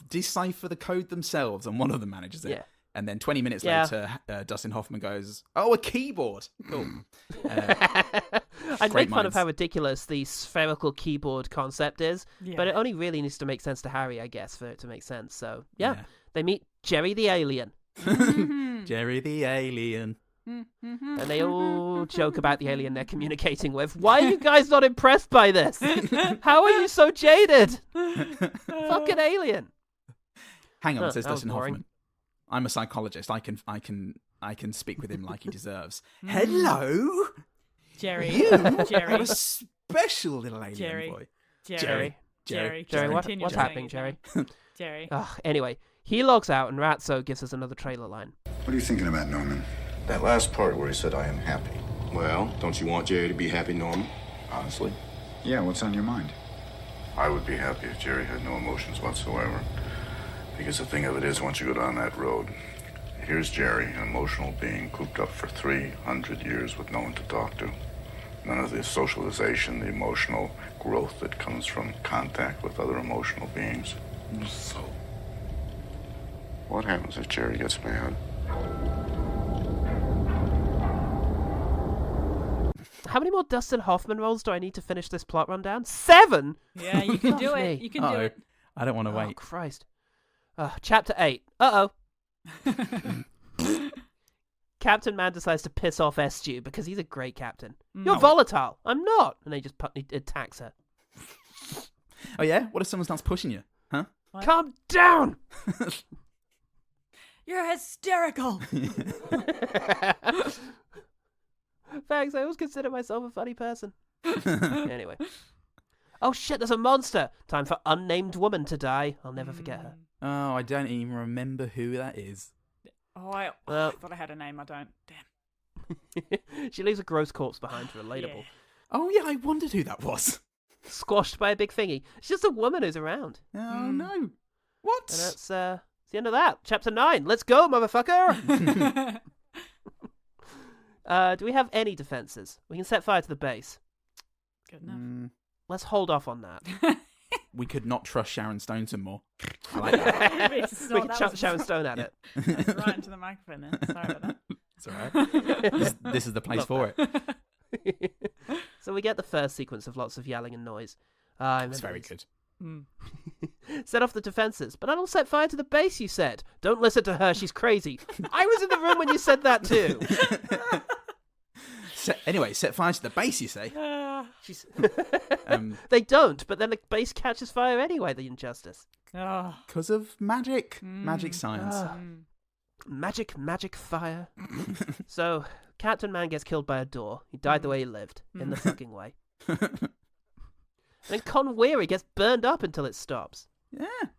decipher the code themselves, and one of them manages it. Yeah. And then 20 minutes later, Dustin Hoffman goes, "Oh, a keyboard! Cool." I'd make fun of minds. how ridiculous the spherical keyboard concept is, Yeah. but it only really needs to make sense to Harry, I guess, for it to make sense. So, yeah. They meet Jerry the alien, Jerry the alien. and they all joke about the alien they're communicating with. Why are you guys not impressed by this? How are you so jaded? Fucking alien. Hang on, Huh, says that was Dustin boring. Hoffman. I'm a psychologist. I can speak with him like he deserves. Hello, Jerry. you are Jerry. a special little alien Jerry. boy. Jerry. Jerry, Just what's continue saying happening, his Jerry? name. Jerry. Anyway, he logs out, and Ratso gives us another trailer line. What are you thinking about, Norman? That last part where he said, "I am happy." Well, don't you want Jerry to be happy, Norman? Honestly. Yeah, what's on your mind? I would be happy if Jerry had no emotions whatsoever. Because the thing of it is, once you go down that road, here's Jerry, an emotional being cooped up for 300 years with no one to talk to. None of the socialization, the emotional growth that comes from contact with other emotional beings. So, what happens if Jerry gets mad? How many more Dustin Hoffman roles do I need to finish this plot rundown? 7? Yeah, you can do Fuck it. me. You can do it. I don't want to Oh, wait. Christ. Chapter 8. Uh-oh. Captain Man decides to piss off Stu because he's a great captain. You're volatile. I'm not. And he just attacks her. Oh yeah? What if someone starts pushing you? Huh? What? Calm down! You're hysterical. Thanks, I always consider myself a funny person. Anyway. Oh shit, there's a monster! Time for unnamed woman to die. I'll never forget her. Oh, I don't even remember who that is. I Well- thought I had a name. I don't. Damn. She leaves a gross corpse behind, relatable. Yeah. Oh yeah, I wondered who that was. Squashed by a big thingy. She's just a woman who's around. Oh no. What? And that's the end of that. Chapter 9. Let's go, motherfucker! Do we have any defences? We can set fire to the base. Good enough. Let's hold off on that. We could not trust Sharon Stone some more. I like that. We can chuck Sharon Stone at it. That's right into the microphone then. Sorry about that. It's all right. This is the place for it. So we get the first sequence of lots of yelling and noise. It's very good. Set off the defences, but I don't set fire to the base, you said. Don't listen to her, she's crazy. I was in the room when you said that too. Set fire to the base, you say? They don't, but then the base catches fire anyway, the injustice. Because of magic. Magic science. Magic fire. So, Captain Man gets killed by a door. He died the way he lived, in the fucking way. And Con Weary gets burned up until it stops. Yeah.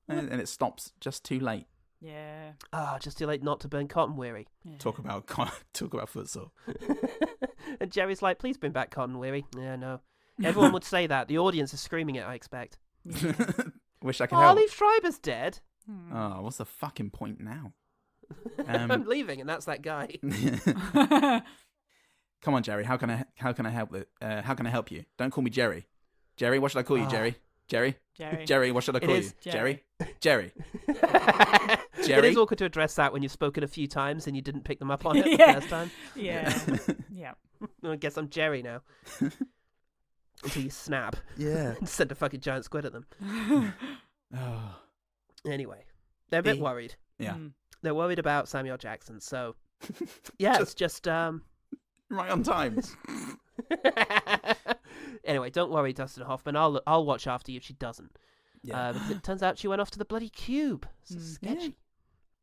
And it stops just too late. Yeah. Just too late not to burn Cotton Weary. Yeah. Talk about futsal. And Jerry's like, please bring back Cotton Weary. Yeah, no. Everyone would say that. The audience is screaming it, I expect. Wish I could help. Leave Schreiber's dead. Oh, what's the fucking point now? I'm leaving, and that's that guy. Come on, Jerry. How can I help? How can I help you? Don't call me Jerry. Jerry, what should I call you, Jerry? Jerry? Jerry, what should I call you? Jerry. Jerry? It is awkward to address that when you've spoken a few times and you didn't pick them up on it the first time. Yeah. Yeah. I guess I'm Jerry now. Until you snap. Yeah. And send a fucking giant squid at them. Oh. Anyway, they're a bit worried. Yeah. They're worried about Samuel Jackson, so yeah, it's just right on time. Anyway, don't worry, Dustin Hoffman. I'll watch after you if she doesn't. Yeah. Because it turns out she went off to the bloody cube. So sketchy. Yeah.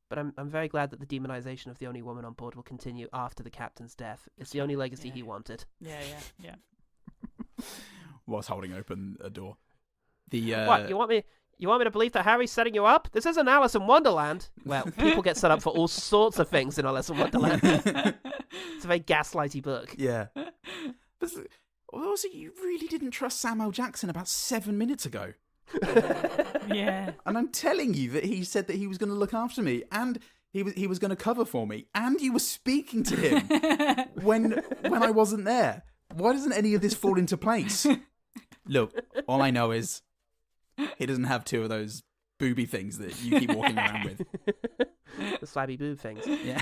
But I'm very glad that the demonization of the only woman on board will continue after the captain's death. It's the only legacy he wanted. Yeah. Was holding open a door. The What, you want me to believe that Harry's setting you up? This isn't Alice in Wonderland. Well, people get set up for all sorts of things in Alice in Wonderland. It's a very gaslighty book. Yeah. But also, you really didn't trust Samuel Jackson about 7 minutes ago. Yeah. And I'm telling you that he said that he was going to look after me, and he was going to cover for me, and you were speaking to him when I wasn't there. Why doesn't any of this fall into place? Look, all I know is he doesn't have two of those booby things that you keep walking around with. The slabby boob things. Yeah.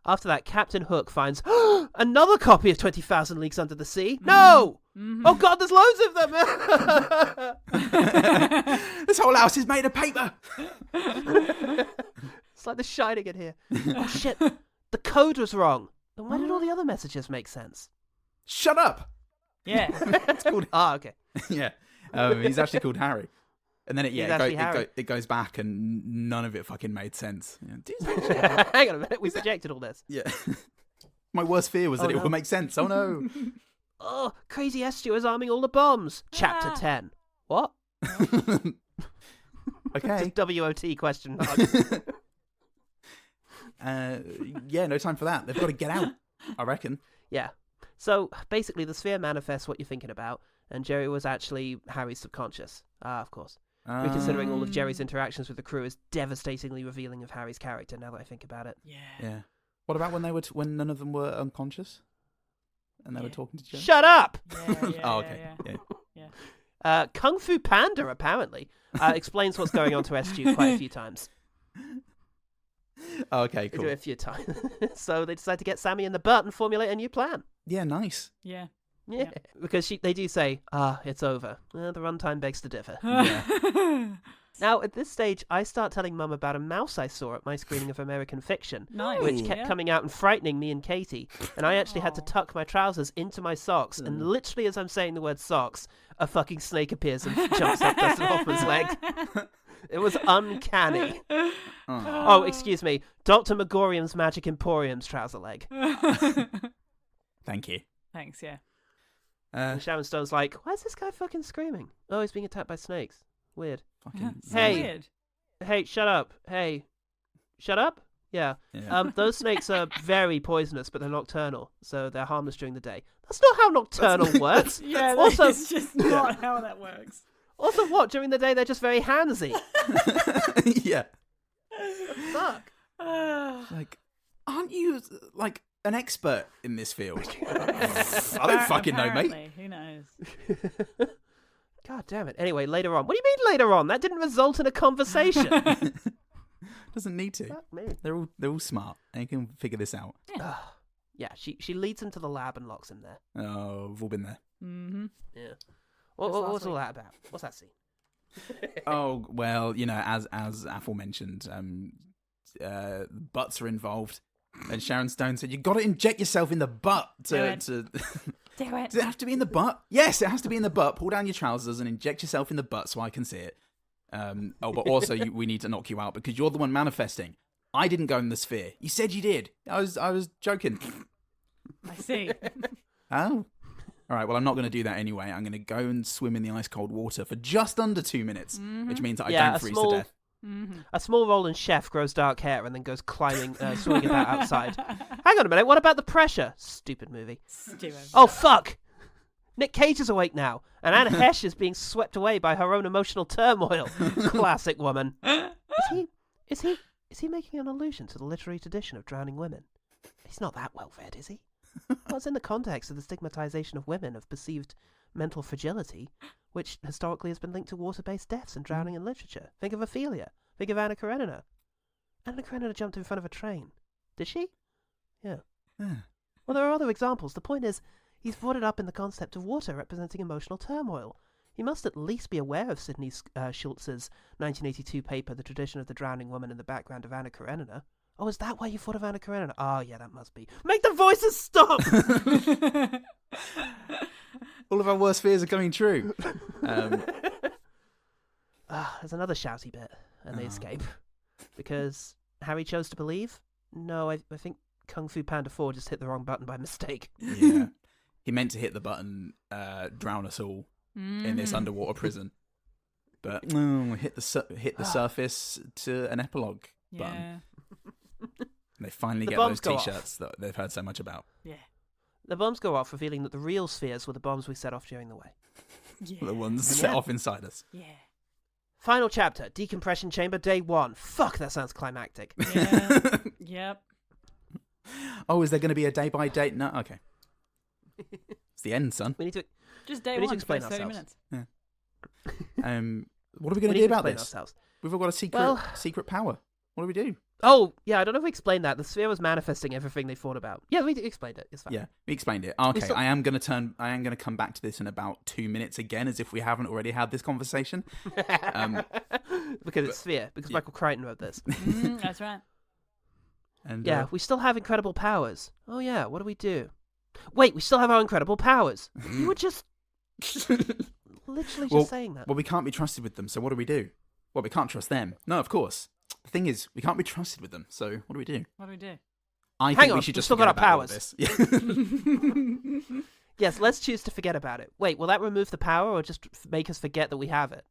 After that, Captain Hook finds another copy of 20,000 Leagues Under the Sea. No! Mm-hmm. Oh God, there's loads of them! This whole house is made of paper! It's like The Shining in here. Oh shit, the code was wrong. Then why did all the other messages make sense? Shut up! Yeah. It's called... okay. Yeah. He's actually called Harry. And then it goes back and none of it fucking made sense. Yeah. Hang on a minute, we projected all this. Yeah. My worst fear was that it would make sense. Oh no. Oh, crazy Esther is arming all the bombs. Chapter 10. What? Okay. Just WOT question mark. Yeah, no time for that. They've got to get out, I reckon. Yeah. So basically the sphere manifests what you're thinking about, and Jerry was actually Harry's subconscious. Of course. Reconsidering all of Jerry's interactions with the crew is devastatingly revealing of Harry's character, now that I think about it. Yeah. What about when when none of them were unconscious? And they were talking to Jerry? Shut up! Oh, okay. Yeah. Kung Fu Panda, apparently, explains what's going on to SG quite a few times. Oh, okay, They cool. do it a few times. So they decide to get Sammy in the butt and formulate a new plan. Yeah, nice. Yeah. Yeah, because they do say, it's over. The runtime begs to differ. Now, at this stage, I start telling Mum about a mouse I saw at my screening of American Fiction, which kept coming out and frightening me and Katie, and I actually had to tuck my trousers into my socks, and literally as I'm saying the word socks, a fucking snake appears and jumps up Dustin Hoffman's leg. It was uncanny. Oh, excuse me, Dr. Megorium's Magic Emporium's trouser leg. Thank you. Thanks, yeah. And Sharon Stone's like, why is this guy fucking screaming? Oh, he's being attacked by snakes. Weird. Fucking Hey. Weird. Hey, shut up. Hey. Shut up? Yeah. Yeah. Those snakes are very poisonous, but they're nocturnal, so they're harmless during the day. That's not how nocturnal works. Yeah, Also, that's just not how that works. also, what? During the day, they're just very handsy. Yeah. Fuck. Like, aren't you like an expert in this field? I don't fucking know, mate. Apparently, who knows? God damn it. Anyway, later on. What do you mean later on? That didn't result in a conversation. Doesn't need to. Fuck me. They're all smart. They can figure this out. Yeah, she leads him to the lab and locks him there. Oh, we've all been there. Mm-hmm. Yeah. What's all that about? What's that scene? Oh well, as aforementioned, butts are involved, and Sharon Stone said, "You got to inject yourself in the butt Do it. to." Do it. Does it have to be in the butt? Yes, it has to be in the butt. Pull down your trousers and inject yourself in the butt so I can see it. But also we need to knock you out because you're the one manifesting. I didn't go in the sphere. You said you did. I was joking. I see. Oh. All right, well, I'm not going to do that anyway. I'm going to go and swim in the ice-cold water for just under 2 minutes, which means that I don't freeze to death. A small Roland chef grows dark hair and then goes climbing, swimming about outside. Hang on a minute, what about the pressure? Stupid movie. Stupid. Oh, fuck! Nick Cage is awake now, and Anne Hesh is being swept away by her own emotional turmoil. Classic woman. Is he making an allusion to the literary tradition of drowning women? He's not that well read, is he? Well, it's in the context of the stigmatization of women of perceived mental fragility, which historically has been linked to water-based deaths and drowning in literature. Think of Ophelia. Think of Anna Karenina. Anna Karenina jumped in front of a train. Did she? Yeah. Well, there are other examples. The point is, he's brought it up in the concept of water representing emotional turmoil. He must at least be aware of Sidney Schultz's 1982 paper, The Tradition of the Drowning Woman in the Background of Anna Karenina. Oh, is that why you thought of Anna Karenina? Oh, yeah, that must be. Make the voices stop! All of our worst fears are coming true. There's another shouty bit, and they escape. Because Harry chose to believe? No, I think Kung Fu Panda 4 just hit the wrong button by mistake. Yeah. He meant to hit the button, drown us all in this underwater prison. But hit the surface to an epilogue button. And they finally get those t-shirts that they've heard so much about. Yeah. The bombs go off, revealing that the real spheres were the bombs we set off during the way. Yeah. The ones set off inside us. Yeah. Final chapter, Decompression Chamber, Day 1. Fuck, that sounds climactic. Yeah. Yep. Oh, is there going to be a day-by-day? No, okay. It's the end, son. We need to Just day we need one, to explain first 30 ourselves. minutes. Yeah. What are we going to do about this? We've all got a secret power. What do we do? Oh, yeah, I don't know if we explained that. The sphere was manifesting everything they thought about. Yeah, we explained it. It's fine. Yeah, we explained it. Okay, I am going to come back to this in about 2 minutes again, as if we haven't already had this conversation. Because it's sphere. Because Michael Crichton wrote this. That's right. And yeah, we still have incredible powers. Oh yeah, what do we do? Wait, we still have our incredible powers. You were just literally just saying that. Well, we can't be trusted with them. So what do we do? Well, we can't trust them. No, of course. The thing is, we can't be trusted with them. So what do we do? What do we do? I Hang think on, we should just still forget got our about powers. all this. Yes, let's choose to forget about it. Wait, will that remove the power or just make us forget that we have it?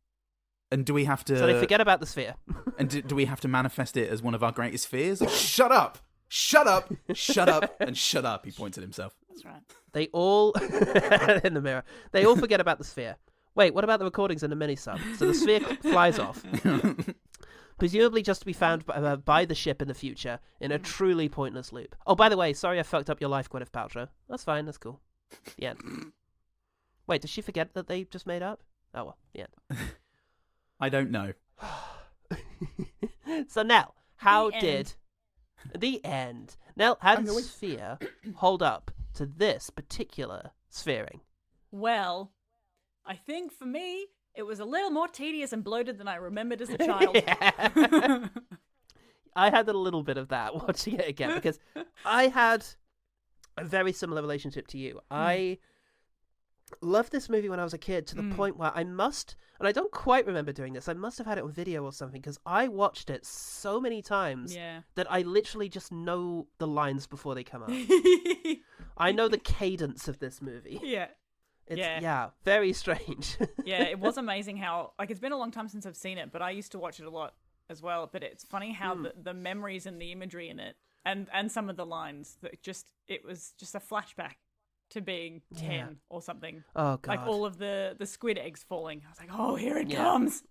And do we have to? So they forget about the sphere. And do we have to manifest it as one of our greatest fears? Shut up! Shut up! Shut up! And shut up! He points at himself. That's right. They all in the mirror. They all forget about the sphere. Wait, what about the recordings in the mini-sub? So the sphere flies off. Presumably just to be found by the ship in the future in a truly pointless loop. Oh, by the way, sorry I fucked up your life, Gwyneth Paltrow. That's fine, that's cool. The end. Wait, does she forget that they just made up? Oh, well, the end. I don't know. So, Nell, how did... The end. Nell, how did the sphere hold up to this particular sphering? Well, I think for me, it was a little more tedious and bloated than I remembered as a child. I had a little bit of that watching it again because I had a very similar relationship to you. I loved this movie when I was a kid to the point where I must, and I don't quite remember doing this, I must have had it on video or something because I watched it so many times that I literally just know the lines before they come up. I know the cadence of this movie. It's, very strange. Yeah, it was amazing how, like, it's been a long time since I've seen it, but I used to watch it a lot as well, but it's funny how the memories and the imagery in it and some of the lines that it was just a flashback to being 10 or something. Oh, God. Like all of the squid eggs falling. I was like, oh, here it comes.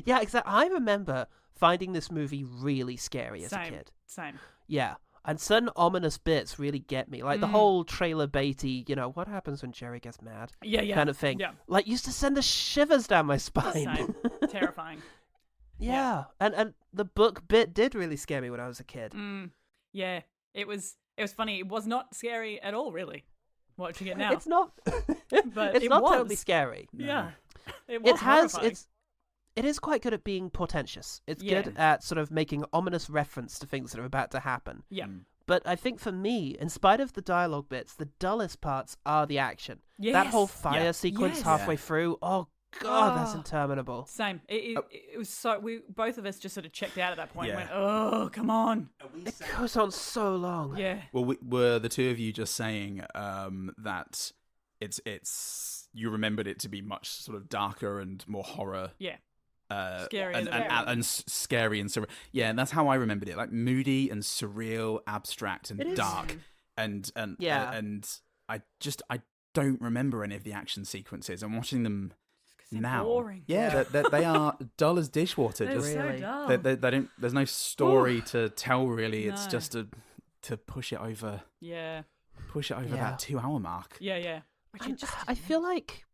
Yeah, exactly. I remember finding this movie really scary as a kid. Same. Yeah. And certain ominous bits really get me. Like the whole trailer baity, what happens when Jerry gets mad? Yeah. Kind of thing. Yeah. Like, used to send the shivers down my spine. Same. Terrifying. Yeah. And the book bit did really scare me when I was a kid. Yeah. It was funny. It was not scary at all, really, watching it now. It's not. But it's it not was. totally scary. Yeah. It was horrifying. It is quite good at being portentous. It's good at sort of making ominous reference to things that are about to happen. Yeah. But I think for me, in spite of the dialogue bits, the dullest parts are the action. Yes. That whole fire sequence halfway through, oh God, that's interminable. Same. It was so, both of us just sort of checked out at that point and went, oh, come on. It goes on so long. Yeah. Well, were the two of you just saying that it's you remembered it to be much sort of darker and more horror? Yeah. Scary and scary and surreal. Yeah, and that's how I remembered it, like moody and surreal, abstract and dark, and I don't remember any of the action sequences. I'm watching them now. Boring. Yeah, they are dull as dishwater. They're Just so dull. they don't. There's no story to tell really. It's just to push it over. Yeah. Push it over that 2 hour mark. Yeah. I feel like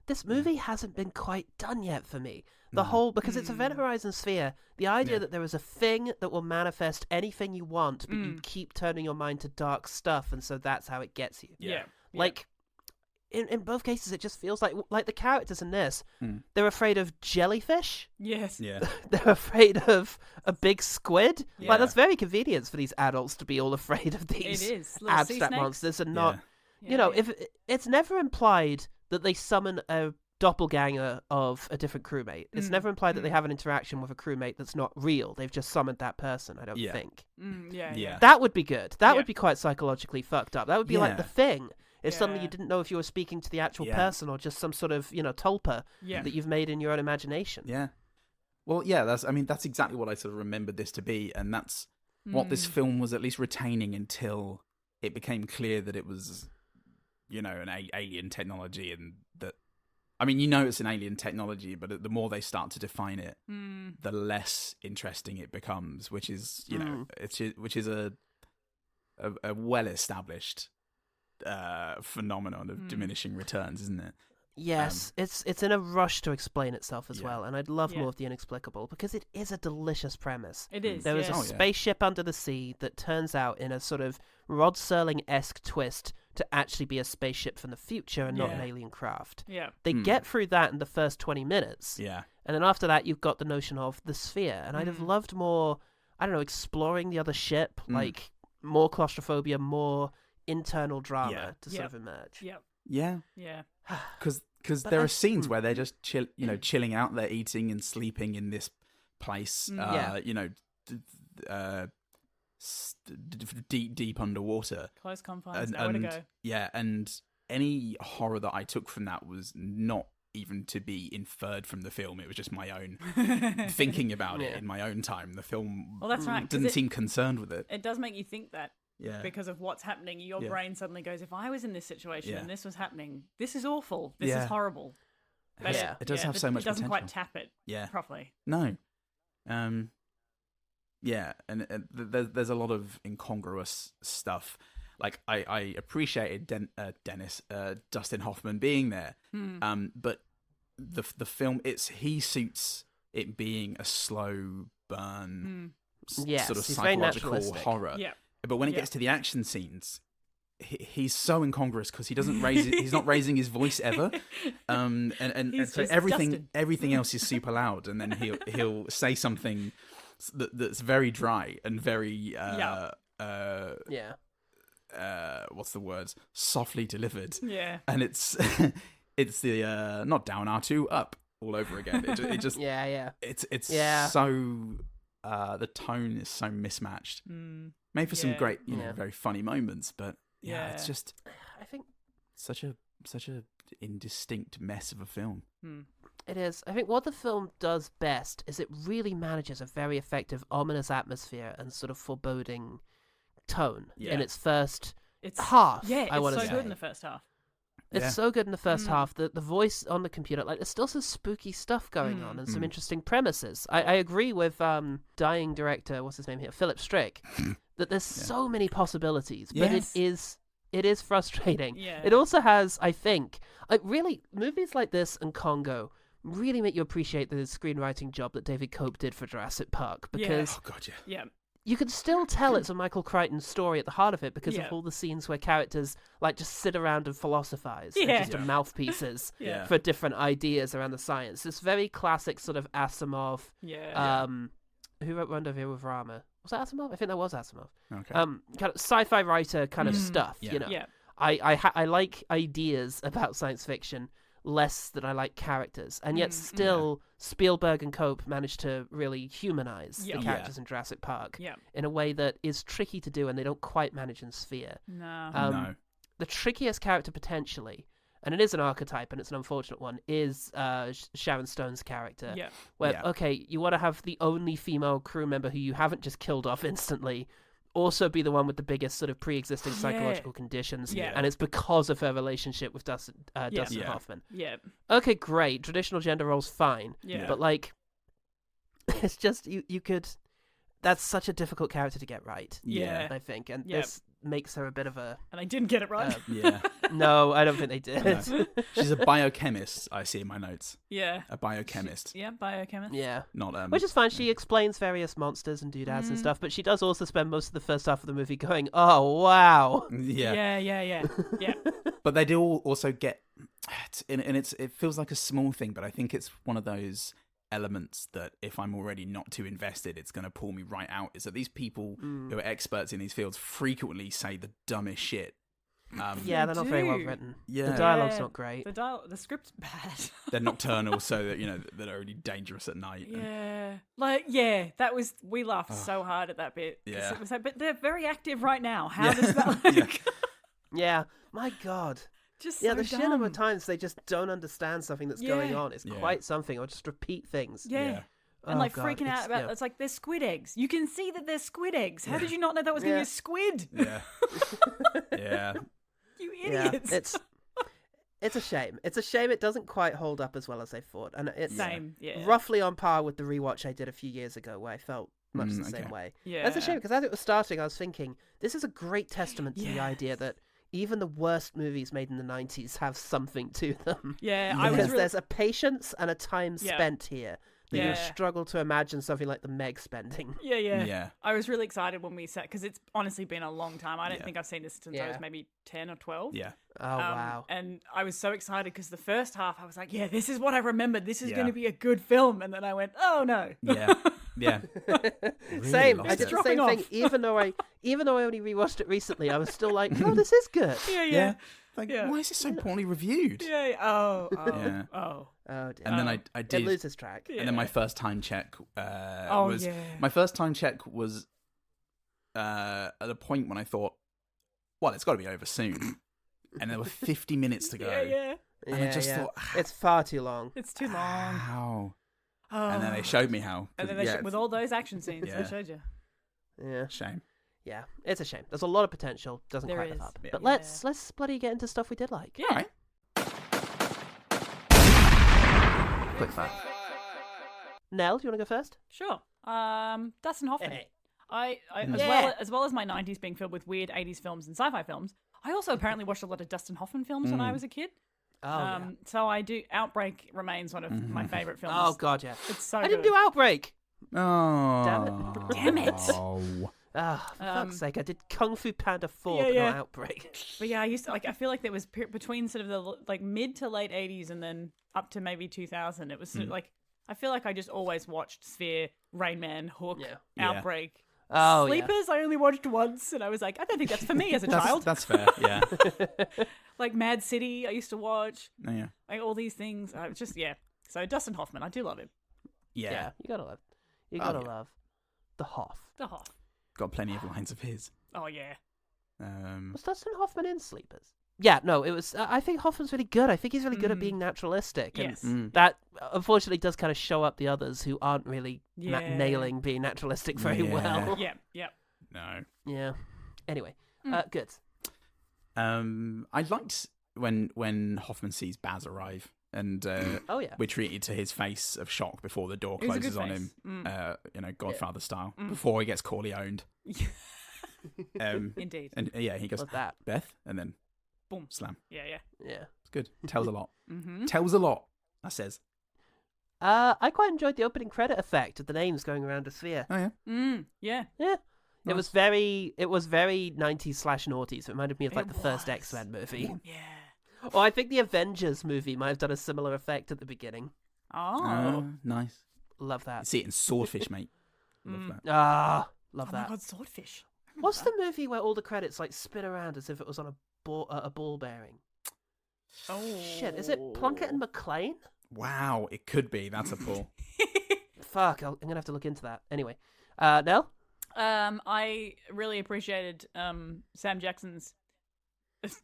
this movie hasn't been quite done yet for me. Because it's Event Horizon Sphere, the idea that there is a thing that will manifest anything you want, but you keep turning your mind to dark stuff, and so that's how it gets you. Yeah. Like, in both cases, it just feels like the characters in this, they're afraid of jellyfish. Yes. Yeah. They're afraid of a big squid. Yeah. Like, that's very convenient for these adults to be all afraid of these It is. Little sea abstract snakes. monsters and not... if it's never implied that they summon a doppelganger of a different crewmate. It's never implied that they have an interaction with a crewmate that's not real. They've just summoned that person, I don't think. Yeah. That would be good. That would be quite psychologically fucked up. That would be like The Thing. If suddenly you didn't know if you were speaking to the actual person or just some sort of, tulpa that you've made in your own imagination. Yeah. Well, yeah, that's exactly what I sort of remembered this to be, and that's what this film was at least retaining until it became clear that it was, an alien technology, and that, it's an alien technology, but the more they start to define it, the less interesting it becomes, which is, which is a well-established phenomenon of diminishing returns, isn't it? Yes, it's in a rush to explain itself as well, and I'd love more of the inexplicable, because it is a delicious premise. It is. There is a spaceship under the sea that turns out in a sort of Rod Serling-esque twist to actually be a spaceship from the future and not an alien craft. Yeah. They get through that in the first 20 minutes. Yeah. And then after that, you've got the notion of the sphere, and I'd have loved more, exploring the other ship, like more claustrophobia, more internal drama to sort of emerge. Yep. Yeah. Yeah. Because there are scenes where they're just chilling out, they're eating and sleeping in this place, deep underwater. Close confines, nowhere to go. Yeah, and any horror that I took from that was not even to be inferred from the film. It was just my own thinking about it in my own time. The film that's right, didn't seem concerned with it. It does make you think that. Yeah. Because of what's happening, your brain suddenly goes, if I was in this situation and this was happening, this is awful. This is horrible. But it does have so much potential. It doesn't quite tap it properly. No. Yeah, and there's a lot of incongruous stuff. Like, I appreciated Dustin Hoffman being there, but the film, he suits it being a slow burn, sort of psychological horror. Yeah. But when it gets to the action scenes, he's so incongruous because he doesn't he's not raising his voice ever, and so everything else is super loud, and then he'll say something that's very dry and very what's the words, softly delivered, and it's the not down R2 up all over again. It just it's so the tone is so mismatched. Made for some great, very funny moments, but it's just, I think, such a indistinct mess of a film. It is. I think what the film does best is it really manages a very effective ominous atmosphere and sort of foreboding tone in its first half. Yeah, I want it's to so say. good in the first half. It's so good in the first half. The voice on the computer, like, there's still some spooky stuff going on and some interesting premises. I agree with dying director, what's his name here, Philip Strick, that there's so many possibilities, but it is frustrating. Yeah. It also has, I think, really, movies like this and Congo really make you appreciate the screenwriting job that David Cope did for Jurassic Park, because you can still tell it's a Michael Crichton story at the heart of it because of all the scenes where characters like just sit around and philosophize and just are mouthpieces for different ideas around the science. This very classic sort of Asimov. Who wrote Rendezvous with Rama? Was that Asimov? I think that was Asimov. Okay. Kind of sci-fi writer kind of stuff. You know. Yeah. I like ideas about science fiction less than I like characters, and yet still Spielberg and Cope managed to really humanize the characters in Jurassic Park in a way that is tricky to do, and they don't quite manage in Sphere. No. The trickiest character potentially, and it is an archetype and it's an unfortunate one, is Sharon Stone's character. Yeah. Where, okay, you want to have the only female crew member who you haven't just killed off instantly also be the one with the biggest sort of pre-existing psychological conditions, and it's because of her relationship with Dustin Hoffman. Yeah. Okay, great. Traditional gender roles, fine. Yeah. But, like, it's just, you could... That's such a difficult character to get right. Yeah. I think. And this makes her a bit of a... And I didn't get it right. No, I don't think they did. No. She's a biochemist, I see in my notes. Yeah. A biochemist. Biochemist. Yeah. Not Which is fine. She explains various monsters and doodads and stuff, but she does also spend most of the first half of the movie going, oh, wow. Yeah. But they do also get... And it feels like a small thing, but I think it's one of those elements that if I'm already not too invested, it's going to pull me right out, is that these people who are experts in these fields frequently say the dumbest shit. They're not very well written. Yeah. The dialogue's not great. The script's bad. They're nocturnal, so that, you know, they're only dangerous at night. We laughed so hard at that bit. Yeah. It was like, but they're very active right now. How does that like... Yeah, my God. Just the sheer number of times they just don't understand something that's going on is Yeah. quite something, or just repeat things. Yeah. And Oh, like God, freaking out about it's like they're squid eggs. You can see that they're squid eggs. How did you not know that was going to be a squid? Yeah. Yeah. You idiots. It's a shame. It's a shame it doesn't quite hold up as well as I thought. And it's Same. roughly on par with the rewatch I did a few years ago where I felt much the same way. Yeah. That's a shame, because as it was starting, I was thinking, this is a great testament to the idea that even the worst movies made in the 90s have something to them. Yeah, because there's a patience and a time spent here that you Yeah. struggle to imagine something like the Meg spending. Yeah. I was really excited when we sat, because it's honestly been a long time. I don't think I've seen this since I was maybe 10 or 12. Yeah. Oh, wow. And I was so excited because the first half I was like, yeah, this is what I remembered. This is going to be a good film. And then I went, oh, no. Yeah. Yeah. Really Same. lost I did it. the same thing. Even though I only rewatched it recently, I was still like, oh, this is good. Yeah. Like, why is it so poorly reviewed? Yeah. Oh, Oh, dear. And then I did... It loses track. And then my first time check was... My first time check was at a point when I thought, well, it's got to be over soon. And there were 50 minutes to go. And I just thought... It's far too long. It's too long. How? And then they showed me how. And then they with all those action scenes, they showed you. Yeah. Shame. Yeah, it's a shame. There's a lot of potential. Doesn't There quite live is. up. Yeah. But let's bloody get into stuff we did like. Yeah. All right. Quick fire. Nell, do you want to go first? Sure. Dustin Hoffman. Hey. I as well as my 90s being filled with weird 80s films and sci-fi films, I also apparently watched a lot of Dustin Hoffman films when I was a kid. Oh, So I do. Outbreak remains one of my favorite films. Oh, God, yeah. It's so I good. didn't do Outbreak. Oh. Damn it. Oh. Ah, for fuck's sake. I did Kung Fu Panda 4, but yeah. not Outbreak. But yeah, I used to I feel like there was between sort of the mid to late 80s and then up to maybe 2000. It was sort of like I feel like I just always watched Sphere, Rain Man, Hook, Outbreak. Oh, Sleepers, I only watched once, and I was like, I don't think that's for me as a child. That's fair, yeah. Like Mad City, I used to watch. Oh, yeah. Like all these things. I was just, So Dustin Hoffman, I do love him. Yeah. You gotta love. You gotta love the Hoff. The Hoff. Got plenty of lines of his. Oh, yeah. Was Dustin Hoffman in Sleepers? yeah, no, it was. I think Hoffman's really good. I think he's really good at being naturalistic. Yes. And that unfortunately does kind of show up the others who aren't really nailing being naturalistic very well. Yep. No. Yeah. Anyway, good. I liked when Hoffman sees Baz arrive, and we're treated to his face of shock before the door closes on him, Godfather style, before he gets Corleoned. Indeed. And he goes, What's that? Beth, and then boom, slam. Yeah. It's good. Tells a lot. Tells a lot. That says. I quite enjoyed the opening credit effect of the names going around a sphere. Oh yeah. Yeah. Yeah. Nice. It was very 90s/noughties. So it reminded me of like the first X-Men movie. Yeah. Or I think the Avengers movie might have done a similar effect at the beginning. Oh. Nice. Love You that. see it in Swordfish, mate. Love that. Love Oh that. my God, Swordfish. What's the movie where all the credits like spin around as if it was on a ball bearing? Oh. Shit, is it Plunkett and McClane? Wow, it could be. That's a pull. Fuck, I'm gonna have to look into that. Anyway, Nell? I really appreciated Sam Jackson's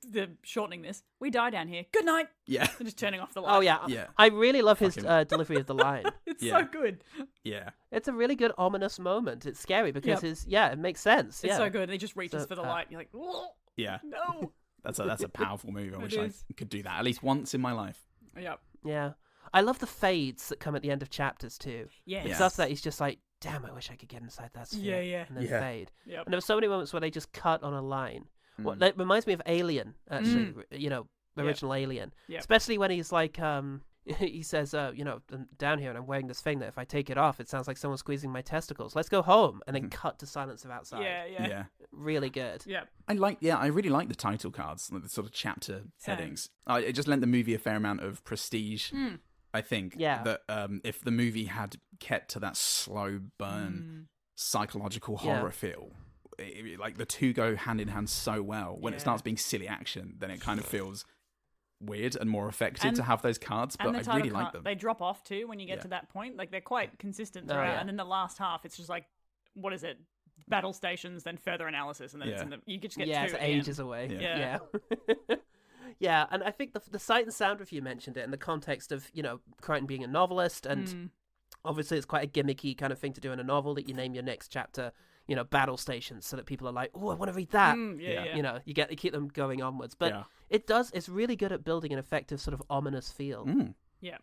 the shortening this. We die down here. Good night. Yeah. And just turning off the light. Oh yeah. I really love his delivery of the line. It's so good. Yeah. It's a really good ominous moment. It's scary because it makes sense. It's so good. And he just reaches for the light. You're like, whoa. Yeah. No. That's a powerful move. I wish I is. could do that at least once in my life. Yep. Yeah. I love the fades that come at the end of chapters too. Yes. Because after that he's just like, damn, I wish I could get inside that sphere. Yeah. And then fade. Yep. And there were so many moments where they just cut on a line. Well, that reminds me of Alien, actually. Original Alien. Yep. Especially when he's like, he says, I'm down here and I'm wearing this thing that if I take it off, it sounds like someone's squeezing my testicles. Let's go home. And then cut to silence of outside. Yeah. Really good. Yep. I really like the title cards, like the sort of chapter headings. It just lent the movie a fair amount of prestige. I think that if the movie had kept to that slow burn psychological horror feel, like the two go hand in hand so well. When it starts being silly action, then it kind of feels weird and more effective to have those cards, but I really like them. They drop off too when you get to that point. Like they're quite consistent throughout, and then the last half, it's just like, what is it? Battle stations, then further analysis, and then it's in the, you just get it's ages away. Yeah. Yeah, and I think the sight and sound review mentioned it in the context of, Crichton being a novelist, and obviously it's quite a gimmicky kind of thing to do in a novel that you name your next chapter, battle stations, so that people are like, oh, I want to read that. You keep them going onwards. But it's really good at building an effective sort of ominous feel. Yeah.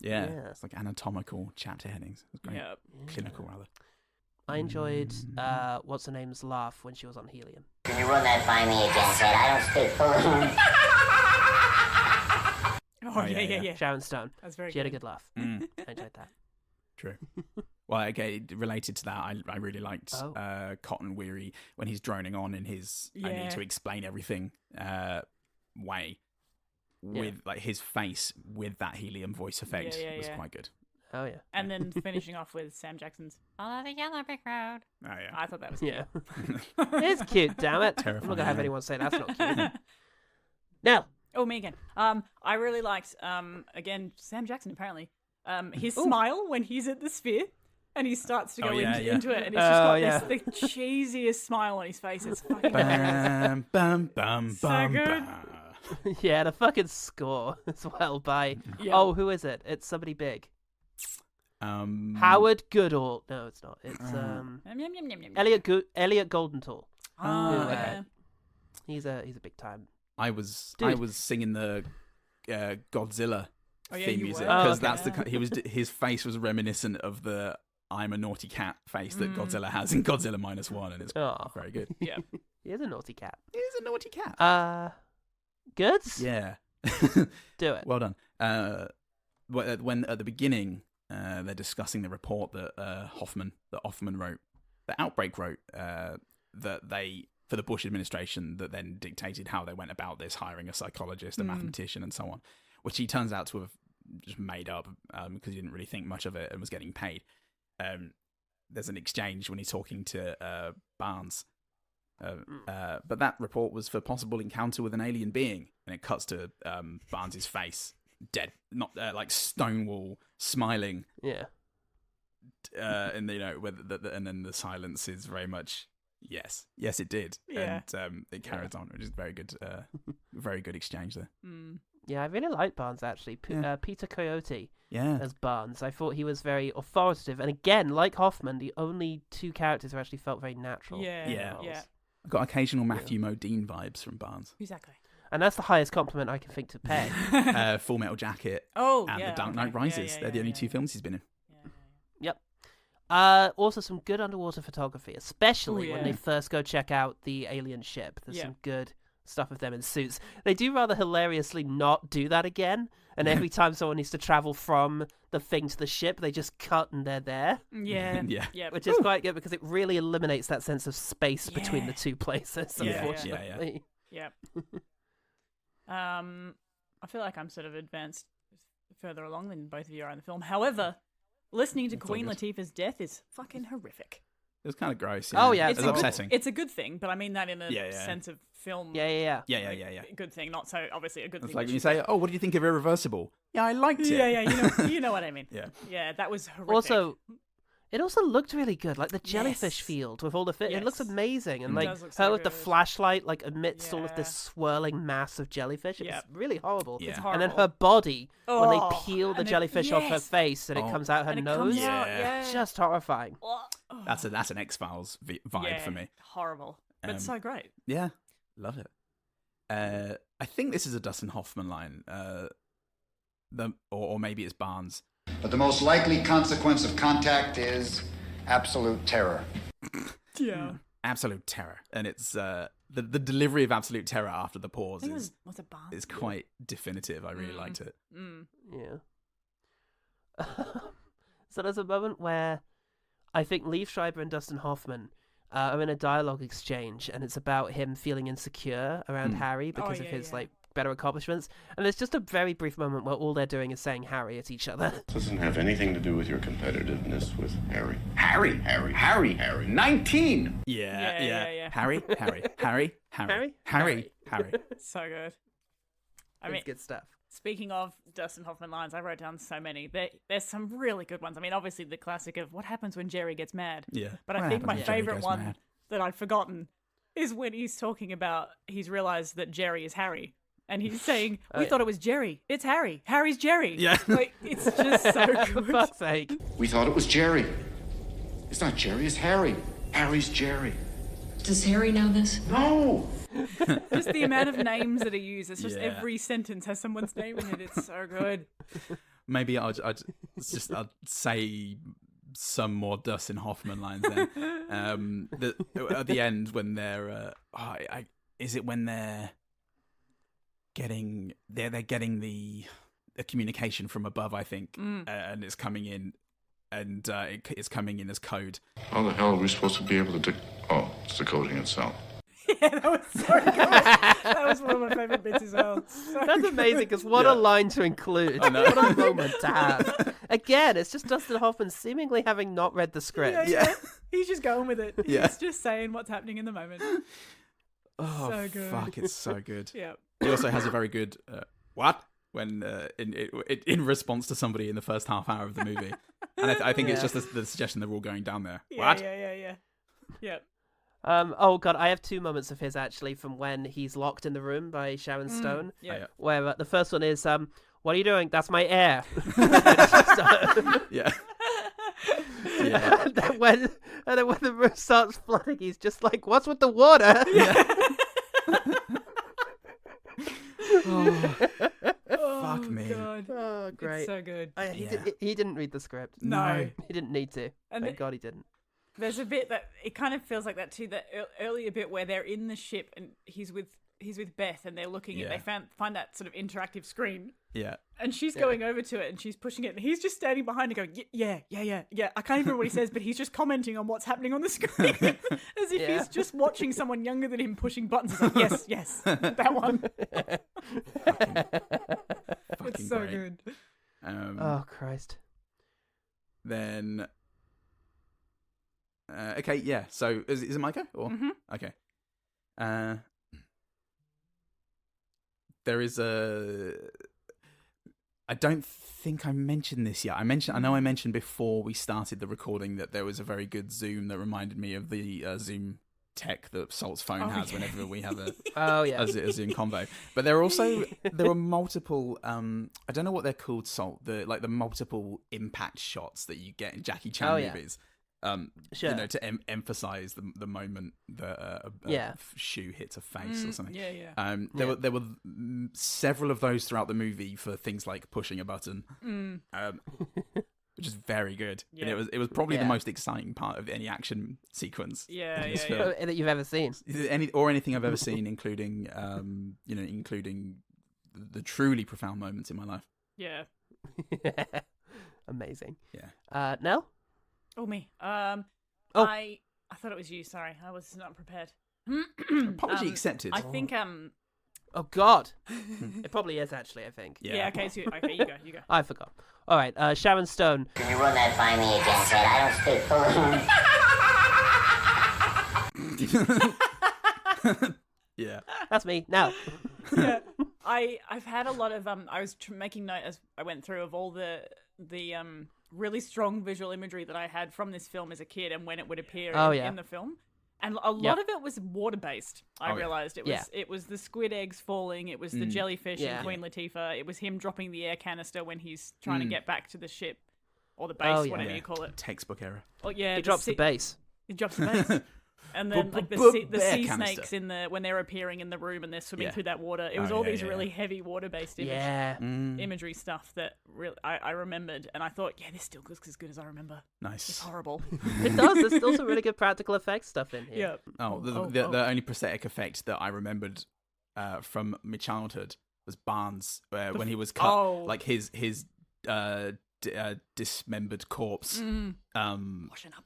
It's like anatomical chapter headings. It's great. Clinical, rather. I enjoyed what's her name's laugh when she was on helium. Can you run that by me again, Ted? I don't speak Yeah. Sharon Stone. That's very She had a good laugh. I enjoyed that. True. Well, okay, related to that, I really liked Cotton Weary when he's droning on in his I need to explain everything way with like his face with that helium voice effect was quite good. Oh yeah. And then finishing off with Sam Jackson's "Follow the yellow brick road." Oh yeah. I thought that was cute. It's cute, damn it. Terrifying, I'm not gonna have anyone say that's not cute. Now. Oh, me again. I really liked again Sam Jackson apparently. His smile when he's at the sphere and he starts to go into it, and he's just got this the cheesiest smile on his face. It's fucking bam, bam, bam, so bam, good. bam. Yeah, the fucking score as well by who is it? It's somebody big. Howard Goodall. No, it's not. It's Elliot Goldentall. Okay. He's a big time. I was singing the Godzilla yeah, theme you music were. because that's his face was reminiscent of the I'm a naughty cat face that Godzilla has in Godzilla -1, and it's very good. Yeah, he is a naughty cat. He is a naughty cat. Good. Yeah. Do it. Well done. When at the beginning they're discussing the report that Hoffman wrote, that Outbreak wrote, that they for the Bush administration that then dictated how they went about this, hiring a psychologist, a mathematician, and so on, which he turns out to have just made up because he didn't really think much of it and was getting paid. There's an exchange when he's talking to Barnes. But that report was for possible encounter with an alien being, and it cuts to Barnes's face, dead, not like Stonewall, smiling. Yeah. And and then the silence is very much Yes, it did. Yeah. And it carries on, which is very good exchange there. Yeah, I really like Barnes, actually. Peter Coyote as Barnes. I thought he was very authoritative. And again, like Hoffman, the only two characters who actually felt very natural. Yeah. I've got occasional Matthew Modine vibes from Barnes. Who's that guy? And that's the highest compliment I can think to pay. Full Metal Jacket and The Dark Knight Rises. They're the only two films he's been in. Yep. Also, some good underwater photography, especially when they first go check out the alien ship. There's some good stuff of them in suits. They do rather hilariously not do that again. And every time someone needs to travel from the thing to the ship, they just cut and they're there. Yeah. Which is quite good because it really eliminates that sense of space between the two places, unfortunately. Yeah. I feel like I'm sort of advanced further along than both of you are in the film. However, listening to Queen Latifah's death is fucking horrific. It was kind of gross. Oh, yeah. It's upsetting. It's a good thing, but I mean that in a sense of film. Yeah. Good thing, not so obviously a good thing. It's like when you say, "Oh, what do you think of Irreversible?" Yeah, I liked it. Yeah. You know what I mean. Yeah, that was horrific. Also, it also looked really good, like the jellyfish field with all the it looks amazing, and like her with the flashlight, like amidst all of this swirling mass of jellyfish. It was really horrible. It's and then her body when they peel the jellyfish off her face and it comes out her nose, just horrifying. That's an X-Files vibe for me. Horrible, but so great. Yeah, love it. I think this is a Dustin Hoffman line, or maybe it's Barnes. But the most likely consequence of contact is absolute terror. Yeah. Absolute terror. And it's the delivery of absolute terror after the pause is quite definitive. I really liked it. Yeah. So there's a moment where I think Liev Schreiber and Dustin Hoffman are in a dialogue exchange, and it's about him feeling insecure around Harry because of his like better accomplishments. And there's just a very brief moment where all they're doing is saying Harry at each other. Doesn't have anything to do with your competitiveness with Harry. Harry. 19! Yeah. Harry. So good. I mean, good stuff. Speaking of Dustin Hoffman lines, I wrote down so many. There's some really good ones. I mean, obviously the classic of what happens when Jerry gets mad. Yeah. But I think my favorite one that I've forgotten is when he's talking about he's realized that Jerry is Harry. And he's saying, we thought it was Jerry. It's Harry. Harry's Jerry. Yeah. Like, it's just so good. For fuck's sake. We thought it was Jerry. It's not Jerry, it's Harry. Harry's Jerry. Does Harry know this? No! Just the amount of names that are used. It's just every sentence has someone's name in it. It's so good. Maybe I'll say some more Dustin Hoffman lines then. At the end when they're... is it when they're getting the communication from above, I think, and it's coming in, and it's coming in as code. How the hell are we supposed to be able to it's decoding itself. Yeah, that was so good. That was one of my favourite bits as well. That's amazing, because what a line to include. What a moment to have. Again, it's just Dustin Hoffman seemingly having not read the script. Yeah. He's just going with it. He's just saying what's happening in the moment. Oh, so good. Fuck, it's so good. Yeah. He also has a very good what when in response to somebody in the first half hour of the movie, and I think it's just the suggestion they're all going down there. What? Yeah. Oh god, I have two moments of his actually from when he's locked in the room by Sharon Stone. Where the first one is, "What are you doing? That's my air." Yeah. And then when the room starts flooding, he's just like, "What's with the water?" Yeah. Fuck me. God. Oh, great. It's so good. He didn't read the script. No. He didn't need to. Thank God he didn't. There's a bit that it kind of feels like that too. That earlier bit where they're in the ship and he's with Beth and they're looking at. They find that sort of interactive screen. Yeah. And she's going over to it and she's pushing it and he's just standing behind her going, yeah. I can't even remember what he says, but he's just commenting on what's happening on the screen as if he's just watching someone younger than him pushing buttons. He's like, yes, that one. It's so great. good. Oh Christ. Then. Okay, yeah. So is it my go? Or? Mm-hmm. Okay. There is a. I don't think I mentioned this yet. I know I mentioned before we started the recording that there was a very good Zoom that reminded me of the Zoom tech that Salt's phone has whenever we have a a Zoom convo. But there were multiple I don't know what they're called, Salt, the multiple impact shots that you get in Jackie Chan movies. Sure. To emphasize the moment that a shoe hits a face or something. There were several of those throughout the movie for things like pushing a button, which is very good. And it was probably the most exciting part of any action sequence in this film that you've ever seen. Anything I've ever seen, including including the truly profound moments in my life. Yeah. Amazing. Yeah. Nell? Oh, me. I thought it was you. Sorry, I was not prepared. Apology accepted. I think Oh God, it probably is actually. I think. Yeah. Okay. So you go. I forgot. All right. Sharon Stone. Can you run that by me again, Ted? I don't speak Korean. Yeah. That's me now. Yeah. I've had a lot of I was making note as I went through of all the really strong visual imagery that I had from this film as a kid and when it would appear in the film. And a lot of it was water-based, I realised. It was the squid eggs falling, it was the jellyfish in Queen Latifah, it was him dropping the air canister when he's trying to get back to the ship, or the base, whatever you call it. Textbook error. Oh, yeah, he drops the base. He drops the base. And then like the sea snakes when they're appearing in the room and they're swimming through that water. It was all these really heavy water-based imagery stuff that really I remembered, and I thought, this still looks as good as I remember. Nice. It's horrible. It does. There's still some really good practical effects stuff in here. Yeah. The only prosthetic effect that I remembered from my childhood was Barnes, when he was cut, like his dismembered corpse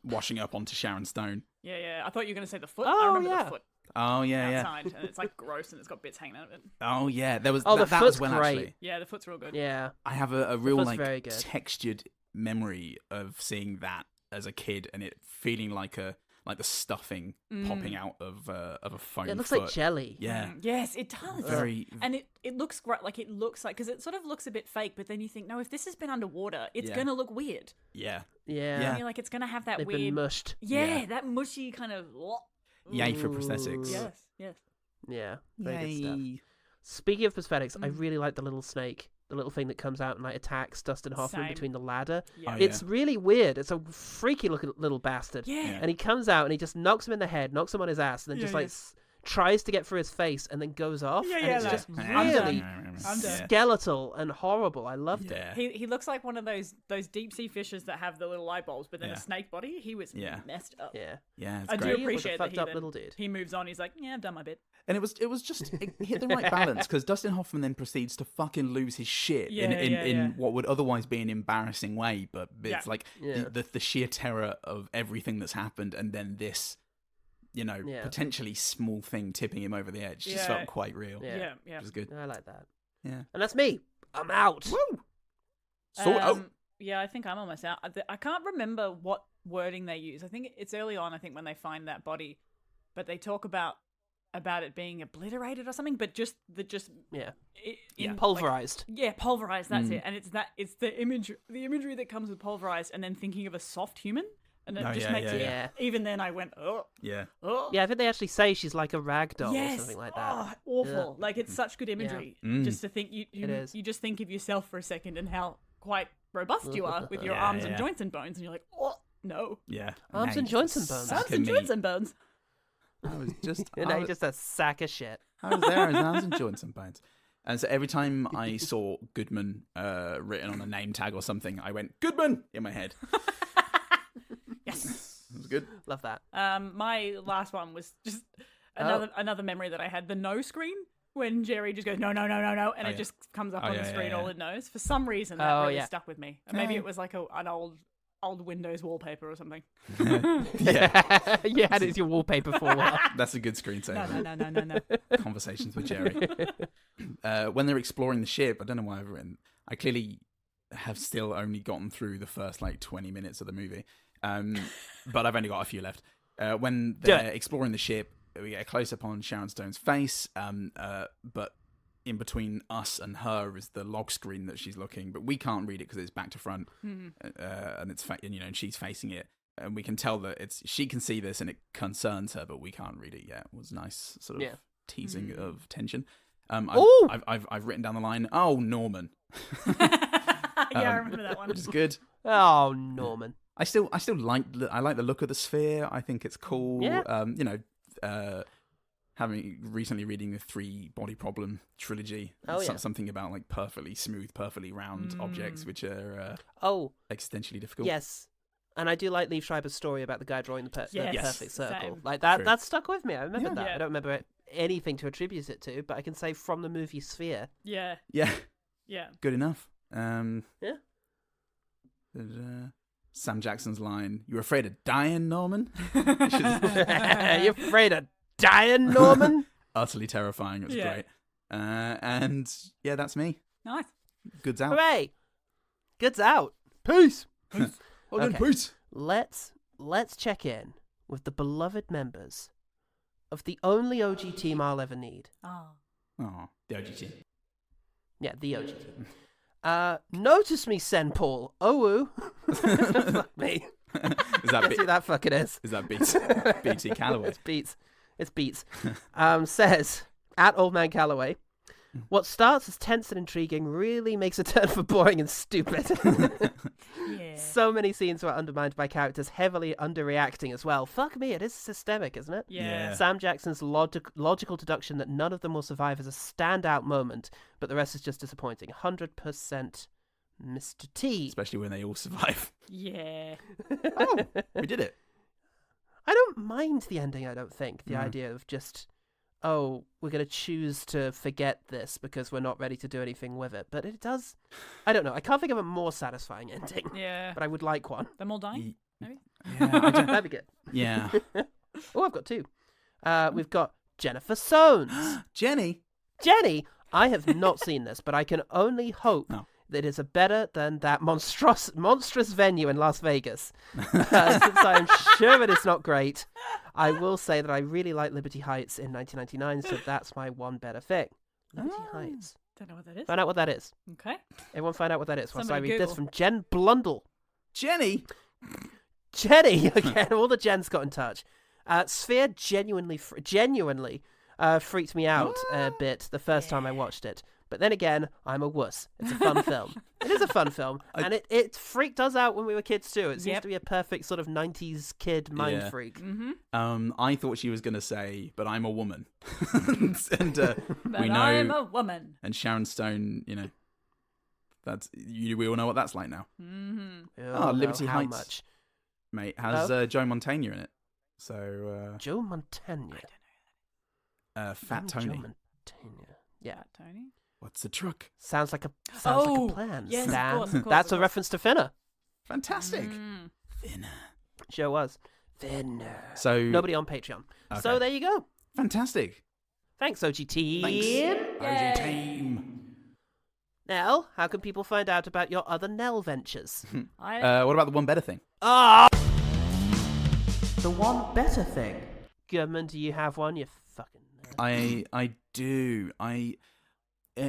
washing up onto Sharon Stone. Yeah. I thought you were going to say the foot. I remember the foot. Oh, yeah, outside, and it's like gross and it's got bits hanging out of it. Oh, yeah. There was the that foot's as well, great. actually. Yeah, the foot's real good. Yeah. I have a real very good. textured memory of seeing that as a kid and it feeling like the stuffing popping out of a foam It looks foot. like jelly. Yeah. Yes, it does. And it looks great. Like, it looks like, because it sort of looks a bit fake, but then you think, no, if this has been underwater, it's going to look weird. Yeah. Yeah. You're like, it's going to have that They've weird. been mushed. Yeah, that mushy kind of. Yay for prosthetics. Yes. Yeah. Very Yay. good stuff. Speaking of prosthetics, I really like the little snake. The little thing that comes out and like attacks Dustin Hoffman between the ladder. Yeah. It's really weird. It's a freaky looking little bastard. Yeah. And he comes out and he just knocks him in the head, knocks him on his ass, and then just tries to get through his face and then goes off. And it's just really skeletal and horrible. I loved it. He looks like one of those deep sea fishes that have the little eyeballs, but then a snake body. He was messed up. Yeah, it's I great. do appreciate that fucked up little dude. He moves on. He's like, I've done my bit. And it was just it hit the right balance because Dustin Hoffman then proceeds to fucking lose his shit in what would otherwise be an embarrassing way, but it's like the sheer terror of everything that's happened, and then this, potentially small thing tipping him over the edge just felt quite real. Yeah. It was good. I like that. Yeah. And that's me. I'm out. Woo! Yeah, I think I'm almost out. I can't remember what wording they use. I think it's early on, when they find that body, but they talk about it being obliterated or something, but pulverized. Pulverized. That's it. And it's the imagery that comes with pulverized, and then thinking of a soft human, and it just makes it. Yeah. Even then, I went, oh. Yeah. Oh. Yeah, I think they actually say she's like a rag doll or something like that. Oh, awful. Like, it's such good imagery. Just to think you just think of yourself for a second and how quite robust you are with your arms and joints and bones, and you're like, oh no. Yeah. Arms and joints and bones. Arms and joints and bones. I was just just a sack of shit. I was there as arms and joints and bones. And so every time I saw Goodman written on a name tag or something, I went, Goodman, in my head. Yes. It was good. Love that. My last one was just another memory that I had, the no screen, when Jerry just goes, no, and it just comes up on the screen, all it knows. For some reason, that really stuck with me. Maybe it was like an old Windows wallpaper or something. Yeah, it is your wallpaper for a while. That's a good screensaver. No. Conversations with Jerry. When they're exploring the ship, I don't know why I've written. I clearly have still only gotten through the first 20 minutes of the movie, but I've only got a few left. When they're exploring the ship, we get a close up on Sharon Stone's face, but in between us and her is the log screen that she's looking, but we can't read it because it's back to front, and it's and she's facing it. and we can tell that she can see this and it concerns her, but we can't read it yet. It was nice sort of teasing of tension. I've written down the line, "Oh, Norman." I remember that one. Which is good. Oh, Norman. I still like the look of the sphere. I think it's cool. Yeah. Having recently reading the 3 Body Problem trilogy, something about like perfectly smooth, perfectly round objects, which are existentially difficult. Yes. And I do like Liev Schreiber's story about the guy drawing the perfect circle. Same. Like that. True. That stuck with me. I remember that. Yeah. I don't remember anything to attribute it to, but I can say from the movie Sphere. Yeah. Good enough. Yeah. Sam Jackson's line, "You're afraid of dying, Norman?" You're afraid of dying, Norman? Utterly terrifying. It was great. And yeah, that's me. Nice. Good's out. Hooray! Good's out. Peace. Okay. Peace. Let's check in with the beloved members of the only OG team I'll ever need. Oh, the OG team. Yeah, the OG team. Notice me, Sen Paul. Owu. Fuck me. Is that Guess who that fucking is? Is that Beats? BT Calloway. It's Beats. Says, at Old Man Calloway, what starts as tense and intriguing really makes a turn for boring and stupid. So many scenes were undermined by characters heavily underreacting as well. Fuck me, it is systemic, isn't it? Yeah. Sam Jackson's logical deduction that none of them will survive is a standout moment, but the rest is just disappointing. 100% Mr. T. Especially when they all survive. Yeah. Oh, we did it. I don't mind the ending, I don't think. The idea of just, we're going to choose to forget this because we're not ready to do anything with it. But it does, I don't know. I can't think of a more satisfying ending. Yeah. But I would like one. Them all dying, maybe? Yeah, That'd be good. Yeah. I've got 2. We've got Jennifer Soanes. Jenny, I have not seen this, but I can only hope that it's better than that monstrous venue in Las Vegas. Since I'm sure it is not great, I will say that I really like Liberty Heights in 1999, so that's my one better thing. Liberty Heights. Don't know what that is. Find out what that is. Okay. Everyone find out what that is. Once I Somebody read Google. this from Jen Blundell. Jenny. Again, all the Jens got in touch. Sphere genuinely freaked me out a bit the first time I watched it. But then again, I'm a wuss. It's a fun film. It is a fun film. And it freaked us out when we were kids too. It seems to be a perfect sort of 90s kid mind freak. Mm-hmm. I thought she was going to say, "But I'm a woman." And But we know I'm a woman. And Sharon Stone, we all know what that's like now. Mm-hmm. Liberty how Heights. Much? Mate, has Joe Montana in it. So Joe Montana. Fat Tony. Joe Montana. Yeah. Fat Tony. What's the truck? Sounds like a plan. Yes, Stan. of course, That's a reference to Finner. Fantastic. Finner. Sure was. Finner. So nobody on Patreon. Okay. So there you go. Fantastic. Thanks, OG team. OG team. Nell, how can people find out about your other Nell ventures? What about the one better thing? The one better thing. Goodman, do you have one? You fucking nerd. I do.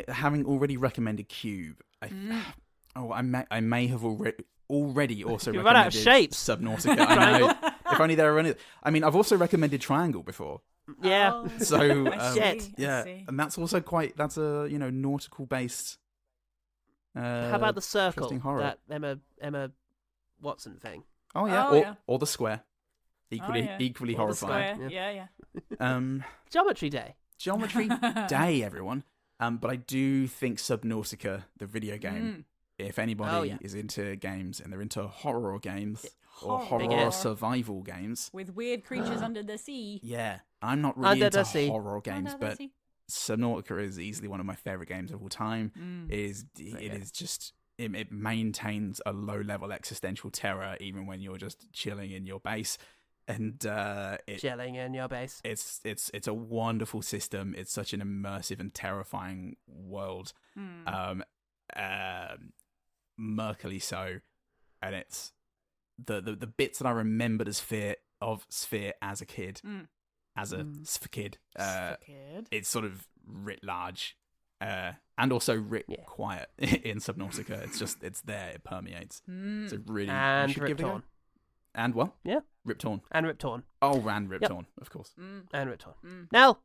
Having already recommended Cube, I may have already also you recommended run out of shapes. Subnautica. I know. If only there were any. I mean, I've also recommended Triangle before. Yeah. So Shit. yeah, and that's also that's a nautical based. How about the Circle? interesting horror. That Emma Watson thing. Oh yeah, Oh, or the Square. Equally Or the horrifying. Square. Yeah. Geometry Day. Geometry Day, everyone. But I do think Subnautica, the video game, if anybody is into games and they're into horror games or horror survival games. With weird creatures under the sea. Yeah, I'm not really Under into the sea. horror games, but Subnautica is easily one of my favourite games of all time. It maintains a low-level existential terror even when you're just chilling in your base. And Chilling in your base. It's a wonderful system. It's such an immersive and terrifying world, murkily so. And it's the bits that I remembered as Sphere as a kid, kid. It's sort of writ large, and also writ quiet in Subnautica. It's there. It permeates. So really, and you should give it a go. on. And what? Yeah. Rip Torn. And Rip Torn. Oh, and Rip Torn, of course. And Rip Torn. Nell?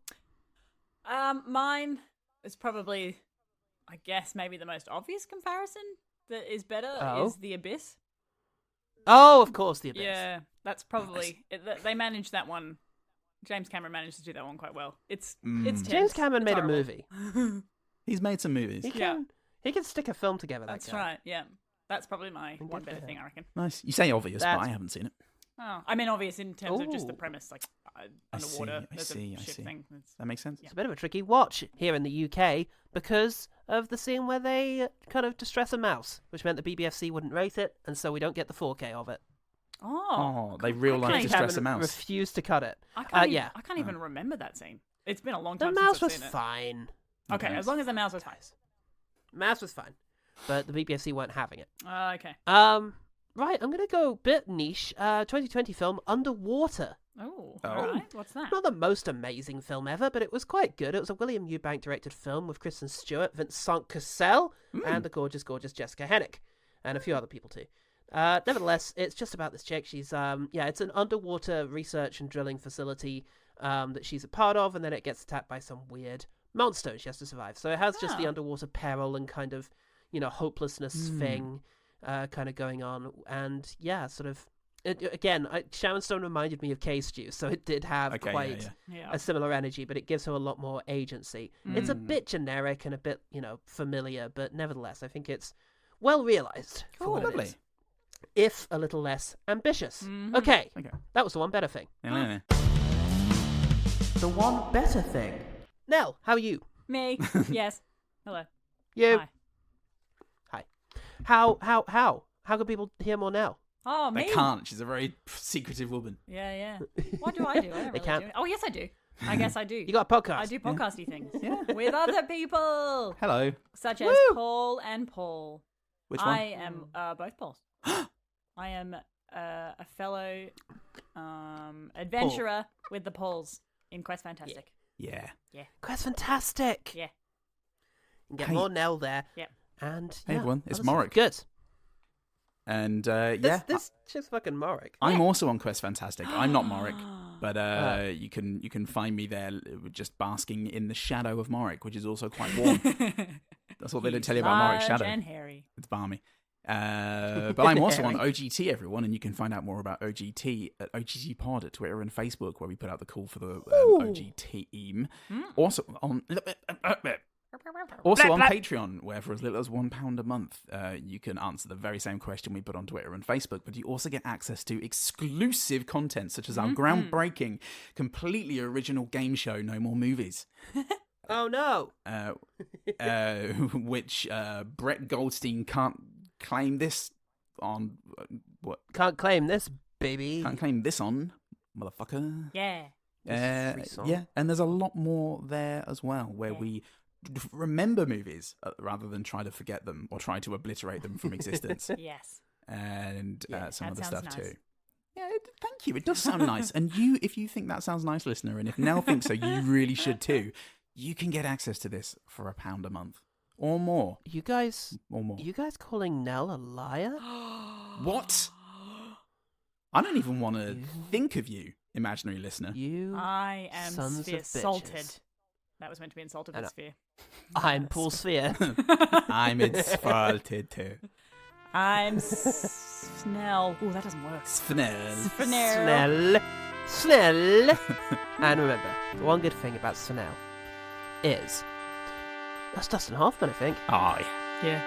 Mine is probably, I guess, maybe the most obvious comparison that is better is The Abyss. Oh, of course, The Abyss. Yeah, that's probably... They managed that one. James Cameron managed to do that one quite well. It's tense. James Cameron made a movie. He's made some movies. He can stick a film together, That's right, yeah. That's probably my one better thing, I reckon. Nice. You say obvious, but I haven't seen it. Oh, I mean obvious in terms of just the premise, like underwater. I see. Thing. That makes sense. It's a bit of a tricky watch here in the UK because of the scene where they kind of distress a mouse, which meant the BBFC wouldn't rate it, and so we don't get the 4K of it. Oh, they real life distress a mouse. Refused to cut it. I can't even remember that scene. It's been a long time since I've seen it. The mouse was fine. Okay, as long as the mouse was fine. Mouse was fine, but the BBFC weren't having it. Okay. Right, I'm going to go a bit niche. 2020 film, Underwater. Oh, all right. What's that? Not the most amazing film ever, but it was quite good. It was a William Eubank-directed film with Kristen Stewart, Vincent Cassel, and the gorgeous, gorgeous Jessica Hennick, and a few other people too. Nevertheless, it's just about this chick. She's, it's an underwater research and drilling facility that she's a part of, and then it gets attacked by some weird monster and she has to survive. So it has just the underwater peril and kind of, hopelessness thing kind of going on. And sort of, Sharon Stone reminded me of K-Stew, so it did have a similar energy, but it gives her a lot more agency. It's a bit generic and a bit, familiar, but nevertheless, I think it's well realized for what it is. If a little less ambitious. Okay, that was the one better thing. Yeah. The one better thing. Nell, how are you? Me. Yes. Hello. You. Hi. How can people hear more Nell? Oh, me? They can't. She's a very secretive woman. Yeah. What do I do? I don't really can't. do. Oh, yes, I do. I guess I do. You got a podcast. I do podcasty things with other people. Hello. Such as Paul and Paul. Which one? I am both Pauls. I am a fellow adventurer with the Pauls in Quest Fantastic. Yeah. Quest Fantastic. Yeah. You can get more Nell there. Yep. And hey everyone, it's Morrick. Good. And this chick's fucking Morrick. I'm also on Quest Fantastic. I'm not Morrick, but you can find me there just basking in the shadow of Morrick, which is also quite warm. That's what they didn't tell you about Morrick's shadow. And hairy. It's balmy. But I'm also on OGT, everyone, and you can find out more about OGT at OGT Pod at Twitter and Facebook, where we put out the call for the OG team. Also on Patreon, where for as little as £1 a month, you can answer the very same question we put on Twitter and Facebook, but you also get access to exclusive content, such as our groundbreaking, completely original game show, No More Movies. Oh, no. Which Brett Goldstein can't claim this on... what? Can't claim this, baby. Can't claim this on, motherfucker. Yeah. And there's a lot more there as well, where we remember movies rather than try to forget them or try to obliterate them from existence. Yes. And some other stuff nice. too. Yeah, thank you. It does sound nice. And if you think that sounds nice, listener, and if Nell thinks so, you really should too. You can get access to this for £1 a month or more. You guys calling Nell a liar? What? I don't even want to think of you, imaginary listener. I am sons Sphere of bitches. salted. That was meant to be insulted with Sphere. I'm Paul Sphere. I'm insulted too. I'm Snell. Ooh, that doesn't work. Snell. Snell. And remember, the one good thing about Snell is that's Dustin Hoffman, I think. Oh, yeah.